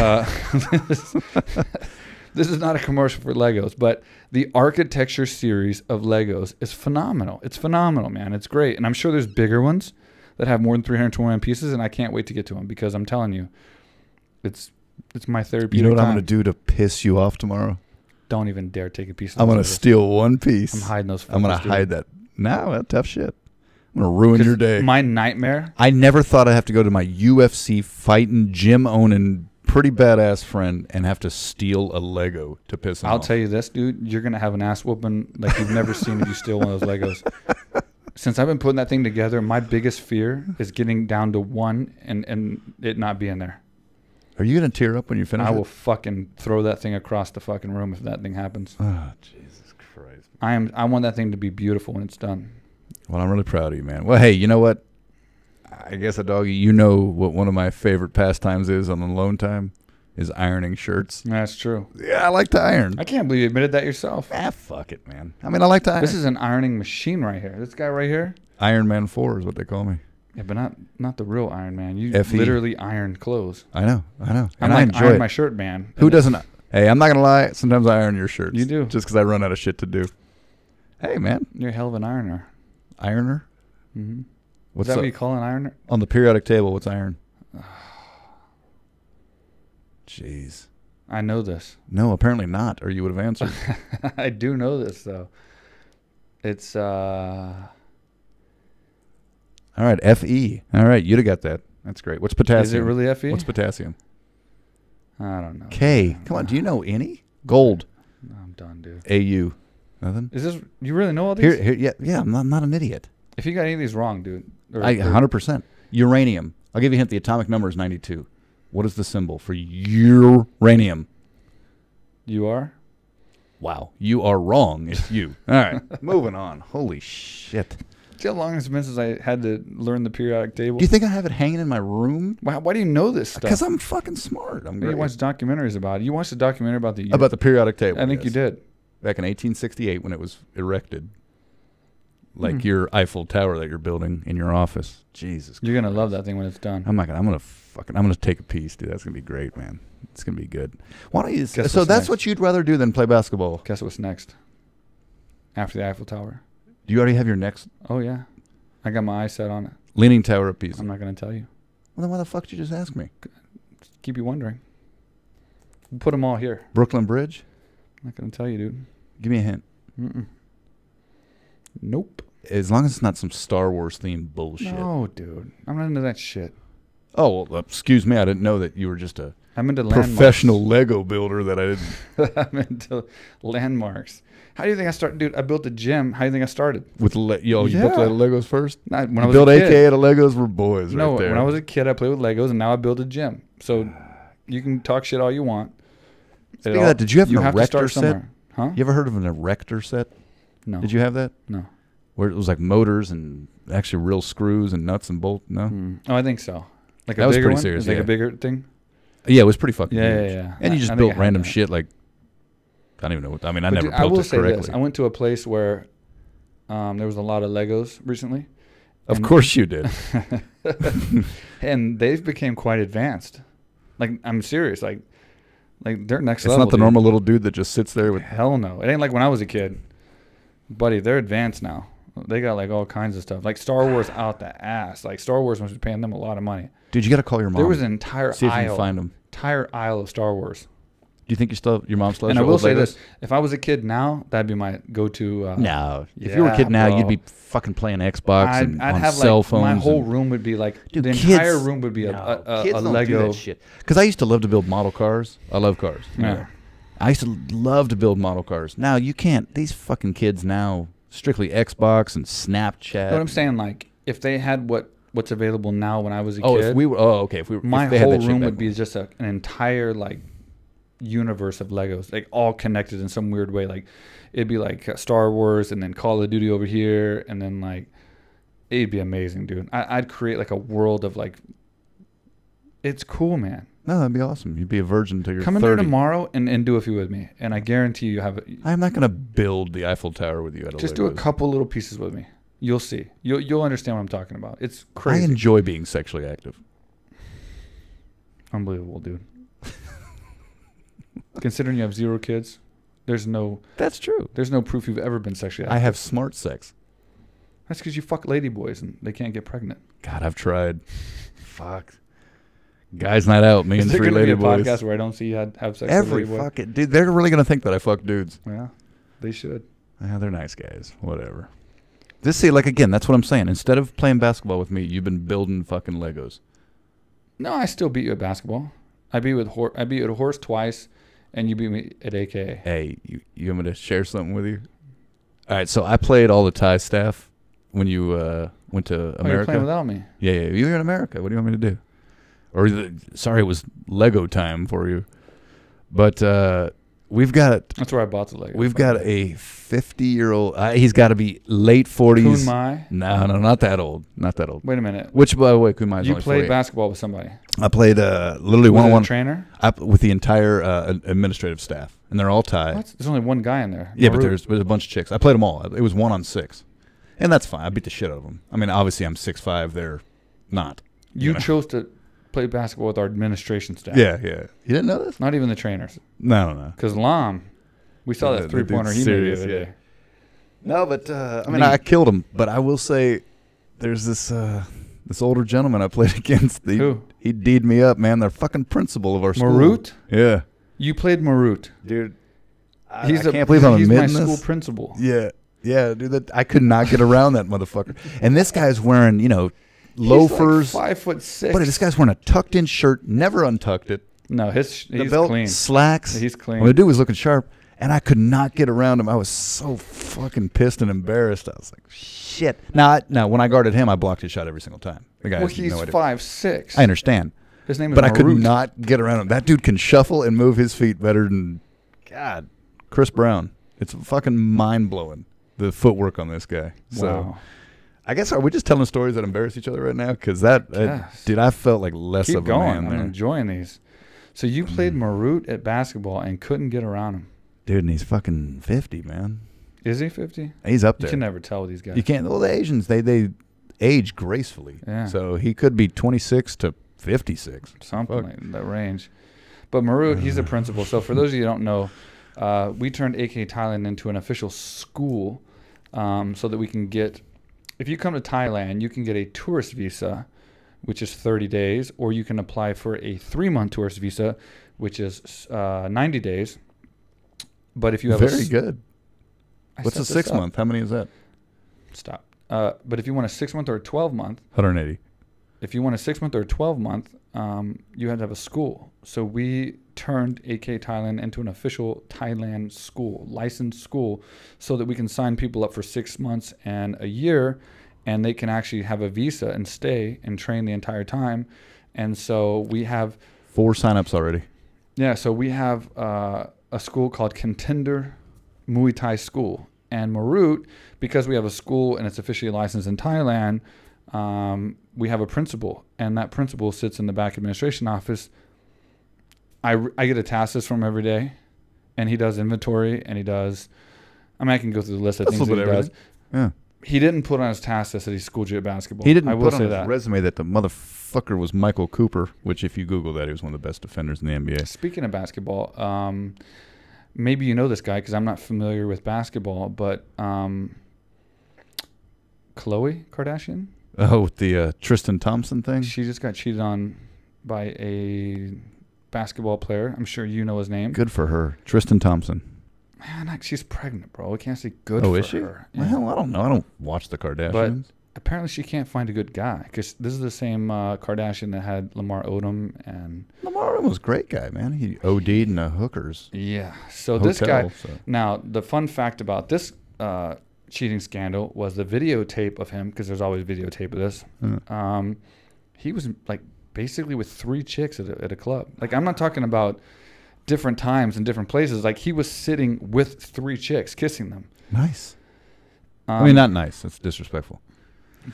this is not a commercial for Legos, but the architecture series of Legos is phenomenal. It's phenomenal, man. It's great. And I'm sure there's bigger ones that have more than 321 pieces, and I can't wait to get to them because I'm telling you, it's my therapeutic. You know what time. I'm going to do to piss you off tomorrow? Don't even dare take a piece of I'm going to steal one piece. I'm hiding those. I'm going to hide that. No, that's tough shit. I'm going to ruin your day. My nightmare. I never thought I'd have to go to my UFC fighting, gym owning, pretty badass friend and have to steal a Lego to piss him off. I'll tell you this, dude. You're going to have an ass whooping like you've never seen if you steal one of those Legos. Since I've been putting that thing together, my biggest fear is getting down to one and it not being there. Are you going to tear up when you finish I will fucking throw that thing across the fucking room if that thing happens. Oh, Jesus Christ. I want that thing to be beautiful when it's done. Well, I'm really proud of you, man. Well, hey, you know what? I guess, a doggy, you know what one of my favorite pastimes is on alone time is ironing shirts. That's true. Yeah, I like to iron. I can't believe you admitted that yourself. Ah, fuck it, man. I mean, I like to iron. This is an ironing machine right here. This guy right here. Iron Man 4 is what they call me. Yeah, but not the real Iron Man. You F.E. literally iron clothes. I know. And I like enjoy iron it. my shirt, man. Who doesn't? Hey, I'm not going to lie. Sometimes I iron your shirts. You do. Just because I run out of shit to do. Hey, man. You're a hell of an ironer. Ironer? Mm-hmm. What's Is that what you call an ironer? On the periodic table, what's iron? Jeez. I know this. No, apparently not, or you would have answered. I do know this, though. It's, All right, Fe. All right, you'd have got that. That's great. What's potassium? Is it really Fe? What's potassium? I don't know. K. Come on, do you know any? Gold. No, I'm done, dude. AU. Nothing? Is this, you really know all these? Here, yeah, I'm not an idiot. If you got any of these wrong, dude. 100%. Uranium. I'll give you a hint. The atomic number is 92. What is the symbol for uranium? You are? Wow. You are wrong. It's you. All right. Moving on. Holy shit. See how long it's been since I had to learn the periodic table? Do you think I have it hanging in my room? Why do you know this stuff? Because I'm fucking smart. I'm great. You watch documentaries about it. You watched a documentary about the periodic table. I think you did. Back in 1868 when it was erected. Like your Eiffel Tower that you're building in your office. Jesus You're going to love that thing when it's done. I'm gonna take a piece, dude. That's gonna be great, man. It's gonna be good. Why don't you? Guess So what's that's next? what you'd rather do than play basketball. Guess what's next? After the Eiffel Tower. Do you already have your next Oh, yeah. I got my eyes set on it. Leaning Tower of Pisa? I'm not going to tell you. Well, then why the fuck did you just ask me? Keep you wondering. We'll put them all here. Brooklyn Bridge? I'm not going to tell you, dude. Give me a hint. Nope. As long as it's not some Star Wars themed bullshit. No, dude. I'm not into that shit. Oh, well, excuse me. I didn't know that you were just a I'm into professional Lego builder that I didn't. I'm into landmarks. How do you think I started? Dude, I built a gym. How do you think I started? You built the Legos first? Not, when I was built a kid. AKA the Legos were boys No, right there. when I was a kid, I played with Legos, and now I build a gym. So you can talk shit all you want. Speaking of that, did you have an to erector start set? somewhere. Huh? You ever heard of an erector set? No. Did you have that? No. Where it was like motors and actually real screws and nuts and bolts? No? Oh, I think so. Like That a was bigger pretty one? serious, It's like yeah. a bigger thing? Yeah, it was pretty fucking Yeah, huge. yeah, yeah. And you just I think built I had random that. shit like, I don't even know what, I mean, I But never dude, built will it say correctly. this. I went to a place where there was a lot of Legos recently. Of course you did. And they've become quite advanced. Like, I'm serious. Like they're next It's level. not the normal little dude that just sits there with. Hell no. It ain't like when I was a kid. Buddy, they're advanced now. They got like all kinds of stuff. Like Star Wars out the ass. Like Star Wars must be paying them a lot of money. Dude, you got to call your mom. There was an entire See if you aisle. can find them. Entire aisle of Star Wars. Do you think your mom still has And I your will old say Legos? this: if I was a kid now, that'd be my go-to. No, if you were a kid now, bro. you'd be fucking playing Xbox and I'd on have cell like phones. my whole room would be like Dude, the kids- entire room would be kids a don't Lego. do that shit. Because I used to love to build model cars. I love cars. Yeah. I used to love to build model cars. Now you can't. These fucking kids now strictly Xbox and Snapchat. What I'm saying, like, if they had what's available now when I was a Oh, kid, if we were. Oh, okay. If we were, my if they had whole that shit room back would be just an entire like universe of Legos, like all connected in some weird way. Like it'd be like Star Wars and then Call of Duty over here, and then like it'd be amazing, dude. I'd create like a world of like. It's cool, man. No, that'd be awesome. You'd be a virgin till you're Come in 30. there tomorrow and do a few with me, and I guarantee you have. I'm not gonna build the Eiffel Tower with you at a Just Legos. do a couple little pieces with me. You'll see. You'll understand what I'm talking about. It's crazy. I enjoy being sexually active. Unbelievable, dude. Considering you have 0 kids, there's no That's true. proof you've ever been sexually I active. have smart sex. That's because you fuck ladyboys and they can't get pregnant. God, I've tried. Fuck. Guys night out, me Is and there 3 going to be lady a boys. podcast where I don't see you have sex Every with a ladyboy? fucking dude, they're really gonna think that I fuck dudes. Yeah, they should. Yeah, they're nice guys. Whatever. This see, like again, that's what I'm saying. Instead of playing basketball with me, you've been building fucking Legos. No, I still beat you at basketball. I beat you at horse twice, and you beat me at AKA. Hey, you want me to share something with you? All right, so I played all the Thai staff when you went to Oh, you're America. playing without me. Yeah, you were in America. What do you want me to do? Or sorry, it was Lego time for you. But we've got That's where I bought the Lego. we've got a 50-year-old. He's got to be late 40s. Kun Mai. No, not that old. Not that old. Wait a minute. Which, by the way, Kun Mai's You only played 48. basketball with somebody. I played literally Was it a one-on-one trainer? with the entire administrative staff, and they're all Thai. What? There's only one guy in there. Yeah, but Marut. there's a bunch of chicks. I played them all. It was 1-on-6, and that's fine. I beat the shit out of them. I mean, obviously I'm 6'5". They're not. You know. chose to play basketball with our administration staff. Yeah. You didn't know this? Not even the trainers. No. Because Lam, we saw Yeah, that the dude's 3-pointer he made serious, the other yeah. day. No, but I mean, I killed him. But I will say, there's this older gentleman I played against. Who? He D'd me up, man. The fucking principal of our school. Marut? Yeah, You played Marut. dude. I He's can't believe I'm he's my admitting school this. principal. Yeah, dude. I could not get around that motherfucker. And this guy's wearing, loafers. He's like 5'6". But this guy's wearing a tucked-in shirt, never untucked it. No, The he's belt, clean. slacks. He's clean. Well, the dude was looking sharp, and I could not get around him. I was so fucking pissed and embarrassed. I was like, shit. Now, when I guarded him, I blocked his shot every single time. The guy Well, has he's no idea. 5'6". I understand. His name is But I could Marut. not get around him. That dude can shuffle and move his feet better than, God, Chris Brown. It's fucking mind-blowing, the footwork on this guy. So, Wow. I guess, are we just telling stories that embarrass each other right now? Because that, Yes. dude, I felt like less Keep of a going. man I'm there. enjoying these. So you played Marut at basketball and couldn't get around him. Dude, and he's fucking 50, man. Is he 50? He's up You there. can never tell with these guys. You can't. Well, the Asians, they age gracefully. Yeah. So he could be 26 to 56. Something Fuck. like in that range. But Marut, he's the principal. So for those of you who don't know, we turned AKA Thailand into an official school so that we can get, if you come to Thailand, you can get a tourist visa, which is 30 days, or you can apply for a 3-month tourist visa, which is 90 days. But if you have Very good. I What's set a this 6-month? How many is that? up. Stop. But if you want a 6-month or a 12-month, 180. if you want a 6-month or a 12-month, you had to have a school. So we turned AKA Thailand into an official Thailand school, licensed school, so that we can sign people up for 6 months and a year, and they can actually have a visa and stay and train the entire time. And so we have 4 signups already. Yeah, so we have a school called Contender Muay Thai School. And Marut, because we have a school and it's officially licensed in Thailand, we have a principal. And that principal sits in the back administration office. I get a task list from him every day. And he does inventory and he does... I mean, I can go through the list of That's things a that little he bit does. everything. Yeah. He didn't put on his task list that he schooled you at basketball. He didn't I will put on say his that. resume that the motherfucker was Michael Cooper, which if you Google that, he was one of the best defenders in the NBA. Speaking of basketball, maybe you know this guy because I'm not familiar with basketball, but Khloe Kardashian, Oh, with the Tristan Thompson thing? she just got cheated on by a basketball player. I'm sure you know his name. Good for her. Tristan Thompson. Man, she's pregnant, bro. We can't say good Oh, for is she? her. Well, I don't know. I don't watch the Kardashians. But apparently she can't find a good guy because this is the same Kardashian that had Lamar Odom. And Lamar Odom was a great guy, man. He OD'd in the hookers. Yeah. So Hotel, this guy. so. Now, the fun fact about this cheating scandal was the videotape of him, because there's always videotape of this. He was like basically with 3 chicks at a club. Like, I'm not talking about different times and different places. Like, he was sitting with 3 chicks, kissing them. Nice. I mean, not nice. That's disrespectful.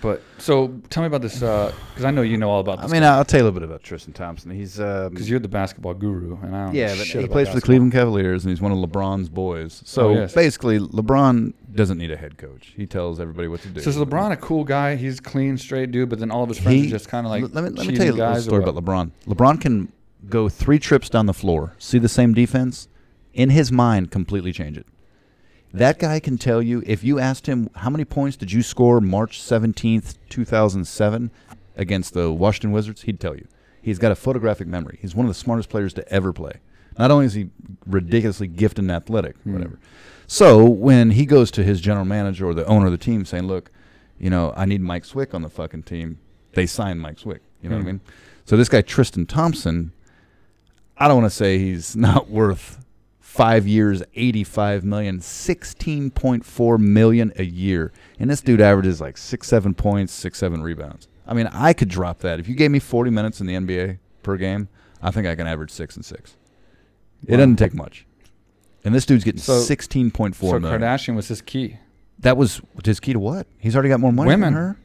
But so tell me about this, because I know you know all about this. I mean, I'll tell you a little bit about Tristan Thompson. He's because you're the basketball guru, and I don't know but shit he about plays for the basketball. Cleveland Cavaliers, and he's one of LeBron's boys. So basically, LeBron doesn't need a head coach. He tells everybody what to do. So is LeBron a cool guy? He's clean, straight dude, but then all of his friends are just kind of like let me tell you a little story about LeBron. LeBron can go 3 trips down the floor, see the same defense, in his mind completely change it. That guy can tell you, if you asked him, how many points did you score March 17th, 2007 against the Washington Wizards, he'd tell you. He's got a photographic memory. He's one of the smartest players to ever play. Not only is he ridiculously gifted and athletic, whatever. So when he goes to his general manager or the owner of the team saying, look, you know, I need Mike Swick on the fucking team, they sign Mike Swick. You know what I mean? So this guy, Tristan Thompson, I don't want to say he's not worth 5 years, $85 million, $16.4 million a year. And this dude averages like 6-7 points, 6-7 rebounds. I mean, I could drop that. If you gave me 40 minutes in the NBA per game, I think I can average 6 and 6. It doesn't take much. And this dude's getting $16.4 million. So Kardashian was his key. That was his key to what? He's already got more money than her?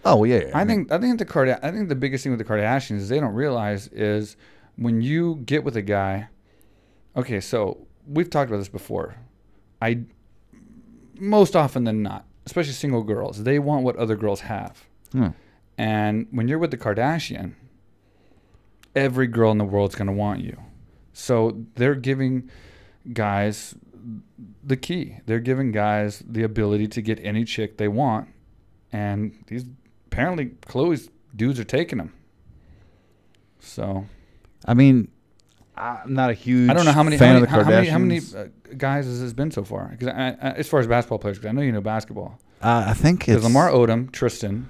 Oh, yeah. I think the biggest thing with the Kardashians is they don't realize is when you get with a guy. Okay, so we've talked about this before. Most often than not, especially single girls, they want what other girls have. And when you're with the Kardashian, every girl in the world's going to want you. So they're giving guys the key. They're giving guys the ability to get any chick they want. And apparently Khloe's dudes are taking them. So, I mean, I'm not a huge I don't know how many fan of the Kardashians. How many guys has this been so far? Because as far as basketball players, because I know you know basketball. I think it's Lamar Odom, Tristan.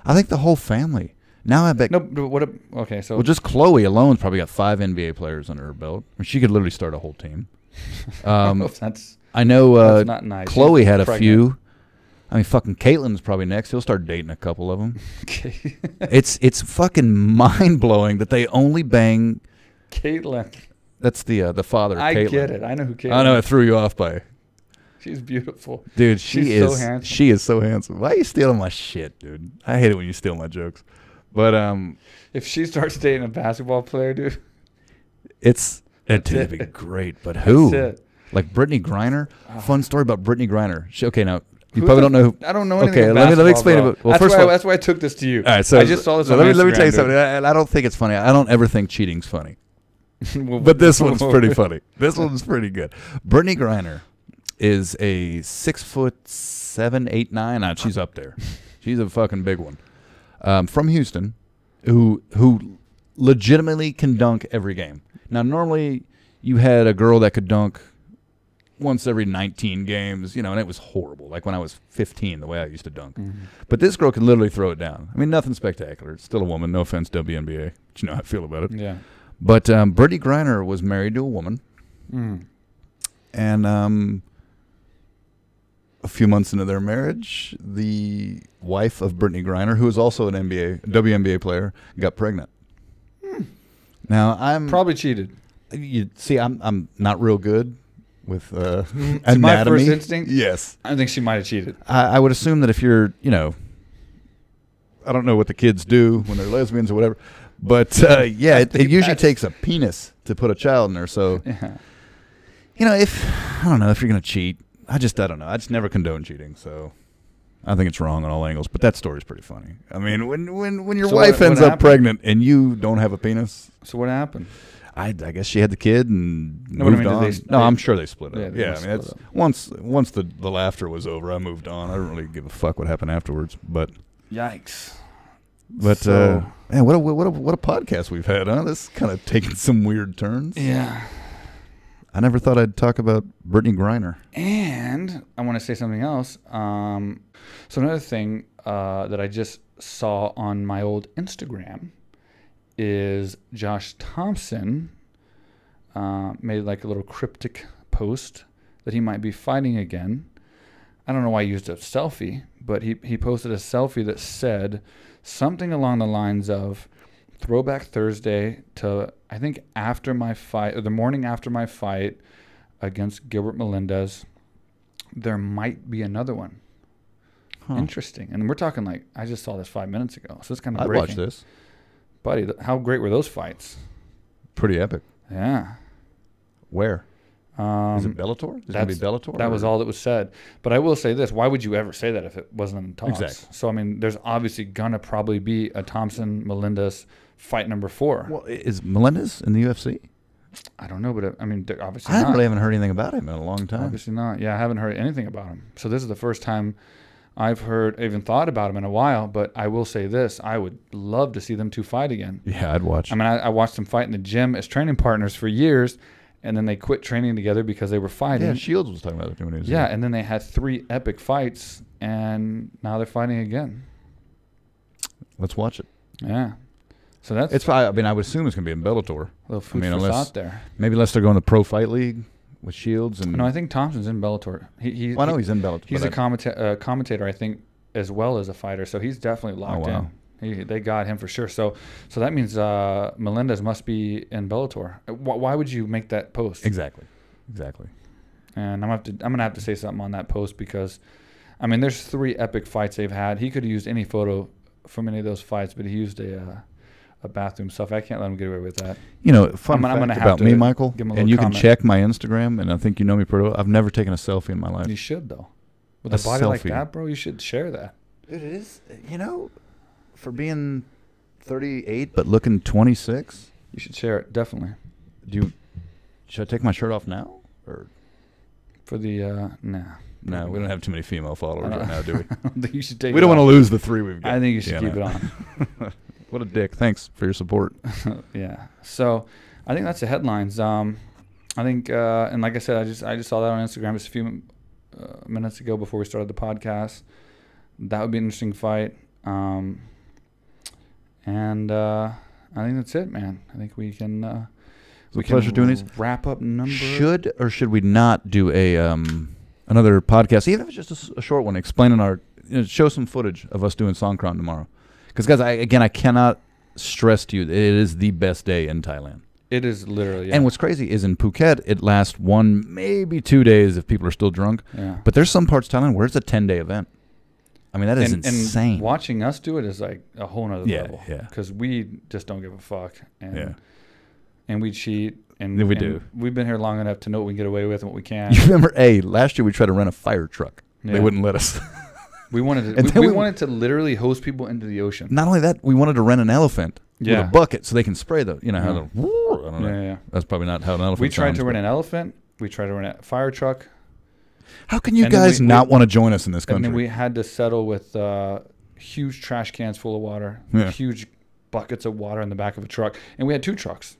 I think the whole family. Now I bet. No, but okay, so well, just Khloe alone's probably got 5 NBA players under her belt. I mean, she could literally start a whole team. I know that's not nice. Khloe had a few. I mean, fucking Caitlyn's probably next. He'll start dating a couple of them. Okay. It's fucking mind blowing that they only bang. Caitlyn. That's the father. I Caitlyn. get it. I know who Caitlyn. I know it threw you off by. She's beautiful, dude. She's so handsome. She is so handsome. Why are you stealing my shit, dude? I hate it when you steal my jokes. But if she starts dating a basketball player, dude, it'd be great. But who? That's it. Like Brittany Griner. Fun story about Brittany Griner. Okay, now you probably don't know who. I don't know anything about basketball. Let me explain it. Well, that's why I took this to you. All right, so I just saw this. So on let me tell you Instagram, something. I don't think it's funny. I don't ever think cheating's funny. Well, but this one's pretty funny. This one's pretty good. Brittany Griner is a 6'7", 8, 9. She's up there. She's a fucking big one. From Houston, who legitimately can dunk every game. Now, normally you had a girl that could dunk once every 19 games, you know, and it was horrible. Like when I was 15, the way I used to dunk. But this girl can literally throw it down. I mean, nothing spectacular. It's still a woman. No offense, WNBA. But you know how I feel about it. Yeah. But Brittany Griner was married to a woman. And a few months into their marriage, the wife of Brittany Griner, who is also an WNBA player, got pregnant. Now I'm probably cheated. You see, I'm not real good with anatomy. My first instinct. Yes, I think she might have cheated. I would assume that if you're, you know, I don't know what the kids do when they're lesbians or whatever, but yeah, it usually takes a penis to put a child in there. So, you know, I don't know if you're gonna cheat. I don't know. I just never condone cheating, so I think it's wrong on all angles. But that story's pretty funny. I mean, when your wife ends up pregnant and you don't have a penis. So what happened? I guess she had the kid and moved on. No, I'm sure they split up. Yeah, I mean, that's once the laughter was over, I moved on. I don't really give a fuck what happened afterwards. But yikes. But man, what a podcast we've had, huh? This is kind of taking some weird turns. Yeah. I never thought I'd talk about Brittany Griner. And I want to say something else. So another thing that I just saw on my old Instagram is Josh Thompson made like a little cryptic post that he might be fighting again. I don't know why he used a selfie, but he posted a selfie that said something along the lines of Throwback Thursday to, I think, after my fight, or the morning after my fight against Gilbert Melendez, there might be another one. Huh. Interesting. And we're talking like, I just saw this 5 minutes ago, so it's kind of I'd breaking. watch this. Buddy, how great were those fights? Pretty epic. Yeah. Where? Is it Bellator? Is it going to be Bellator? That was all that was said. But I will say this. Why would you ever say that if it wasn't in talks? Exactly. So, I mean, there's obviously going to probably be a Thompson-Melendez fight number 4. Well, is Melendez in the UFC? I don't know, but I mean, obviously I not. really haven't heard anything about him in a long time. Obviously not. Yeah, I haven't heard anything about him. So this is the first time I've even thought about him in a while. But I will say this. I would love to see them two fight again. Yeah, I'd watch. I mean, I watched them fight in the gym as training partners for years. And then they quit training together because they were fighting. Yeah, Shields was talking about it when he was Yeah, and then they had 3 epic fights, and now they're fighting again. Let's watch it. Yeah. So that's... It's probably, I mean, I would assume it's going to be in Bellator. A little food for thought there. Maybe unless they're going to Pro Fight League with Shields. And no, I think Thompson's in Bellator. Well, I know he's in Bellator. He's a commentator, I think, as well as a fighter, so he's definitely locked in. They got him for sure. So that means Melendez must be in Bellator. Why would you make that post? Exactly. And I'm gonna have to say something on that post because, I mean, there's 3 epic fights they've had. He could have used any photo from any of those fights, but he used a bathroom stuff. I can't let him get away with that. You know, fun fact about me, Michael, and you can check my Instagram, and I think you know me pretty well. I've never taken a selfie in my life. You should though. With a body like that, bro, you should share that. Dude, it is. You know. For being 38 but looking 26, you should share it definitely. Should I take my shirt off now or for the nah? No, we don't have too many female followers right now, do we? I don't think you should take. We don't want to lose the 3 we've got. I think you should keep it on. What a dick! Thanks for your support. Yeah. So I think that's the headlines. I think and like I said, I just saw that on Instagram just a few minutes ago before we started the podcast. That would be an interesting fight. And I think that's it, man. I think we can. Pleasure doing these. Wrap up number. Should or should we not do a another podcast, even if it's just a short one, explaining our show some footage of us doing Songkran tomorrow? Because guys, I cannot stress to you that it is the best day in Thailand. It is literally. Yeah. And what's crazy is in Phuket, it lasts 1, maybe 2 days if people are still drunk. Yeah. But there's some parts of Thailand where it's a 10-day event. I mean, that is insane. And watching us do it is like a whole nother level. Yeah. Because we just don't give a fuck. And we cheat. And we do. We've been here long enough to know what we can get away with and what we can. You remember, last year we tried to rent a fire truck. Yeah. They wouldn't let us. We wanted to, we wanted to literally hose people into the ocean. Not only that, we wanted to rent an elephant with a bucket so they can spray the, how the, I don't know. Yeah. That's probably not how an elephant We tried sounds, to rent an elephant. We tried to rent a fire truck. How can you guys not want to join us in this country? And then we had to settle with huge trash cans full of water, huge buckets of water in the back of a truck, and we had 2 trucks.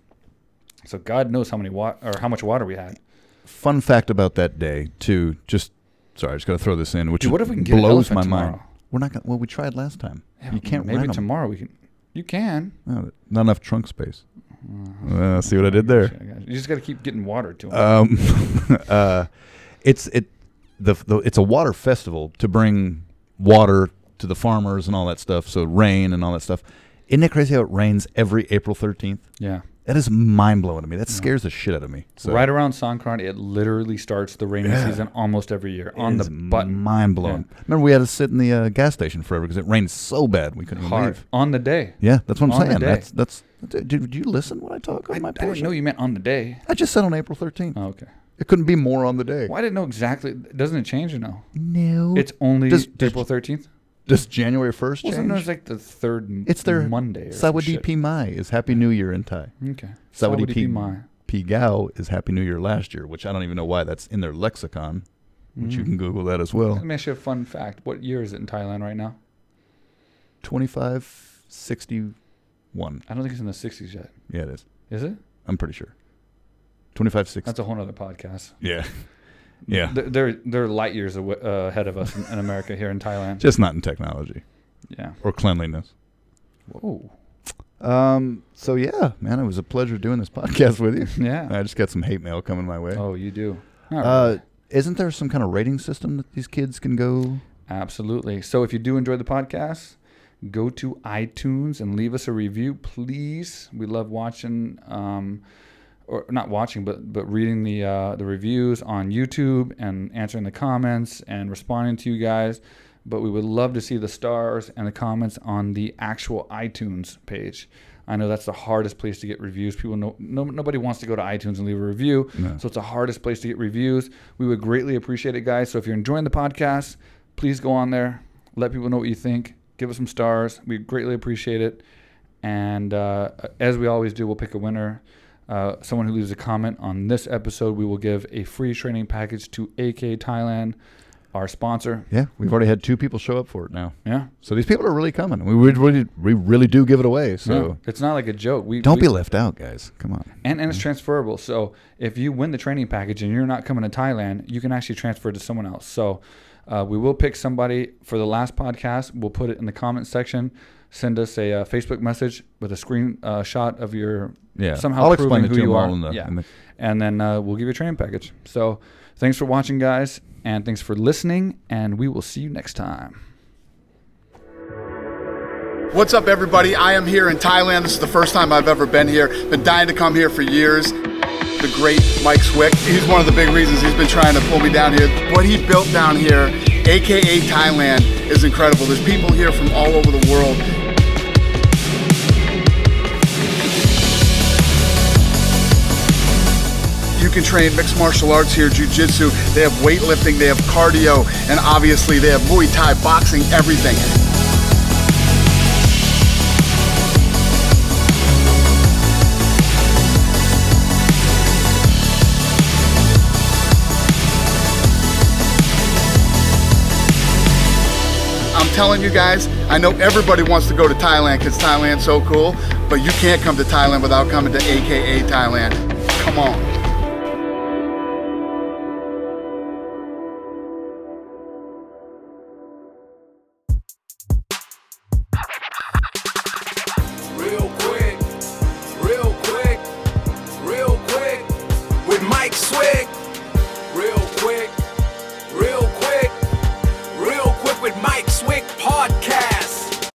So God knows how much water we had. Fun fact about that day too. I just got to throw this in, which what if we can get blows my mind. We're not gonna. Well, we tried last time. Yeah, you can't. Maybe rent tomorrow we can. You can. No, not enough trunk space. See what I did there? You just got to keep getting water to them. It's a water festival to bring water to the farmers and all that stuff. So rain and all that stuff. Isn't it crazy how it rains every April 13th? Yeah. That is mind-blowing to me. That scares the shit out of me. So. Right around Songkran, it literally starts the rainy season almost every year. On the button. Mind-blowing. Yeah. Remember, we had to sit in the gas station forever because it rained so bad we couldn't even leave. On the day. Yeah, that's what I'm saying. The day. That's did you listen when I talk on my portion? I didn't know you meant on the day. I just said on April 13th. Oh, okay. It couldn't be more on the day. Well, I didn't know exactly. Doesn't it change or no? No. It's only April 13th? Does January 1st change? Wasn't it like the third it's their Monday? Sawadi Mai is Happy New Year in Thai. Okay. Sawadi Pigao is Happy New Year last year, which I don't even know why that's in their lexicon, which you can Google that as well. Let me ask you a fun fact. What year is it in Thailand right now? 25 61. I don't think it's in the 60s yet. Yeah, it is. Is it? I'm pretty sure. 25-60. That's a whole other podcast. Yeah. Yeah. They're light years ahead of us in America here in Thailand. Just not in technology. Yeah. Or cleanliness. Whoa. So yeah, man, it was a pleasure doing this podcast with you. Yeah. I just got some hate mail coming my way. Oh, you do. Really. Isn't there some kind of rating system that these kids can go? Absolutely. So if you do enjoy the podcast, go to iTunes and leave us a review, please. We love watching, or not watching, but reading the reviews on YouTube and answering the comments and responding to you guys. But we would love to see the stars and the comments on the actual iTunes page. I know that's the hardest place to get reviews. Nobody wants to go to iTunes and leave a review, so it's the hardest place to get reviews. We would greatly appreciate it, guys. So if you're enjoying the podcast, please go on there. Let people know what you think. Give us some stars. We greatly appreciate it. And as we always do, we'll pick a winner. Someone who leaves a comment on this episode, we will give a free training package to AKA Thailand, our sponsor. Yeah, we've already had 2 people show up for it now. Yeah. So these people are really coming. We really do give it away. So no, it's not like a joke. Don't be left out, guys. Come on. And it's transferable. So if you win the training package and you're not coming to Thailand, you can actually transfer it to someone else. So we will pick somebody for the last podcast. We'll put it in the comment section. Send us a Facebook message with a screenshot of your somehow I'll proving explain it who to you them are. all And then we'll give you a training package. So thanks for watching, guys, and thanks for listening, and we will see you next time. What's up, everybody? I am here in Thailand. This is the first time I've ever been here. Been dying to come here for years. The great Mike Swick, he's one of the big reasons he's been trying to pull me down here. What he built down here, AKA Thailand, is incredible. There's people here from all over the world. You can train mixed martial arts here, jiu-jitsu. They have weightlifting, they have cardio, and obviously they have Muay Thai, boxing, everything. I'm telling you guys, I know everybody wants to go to Thailand because Thailand's so cool, but you can't come to Thailand without coming to AKA Thailand. Come on.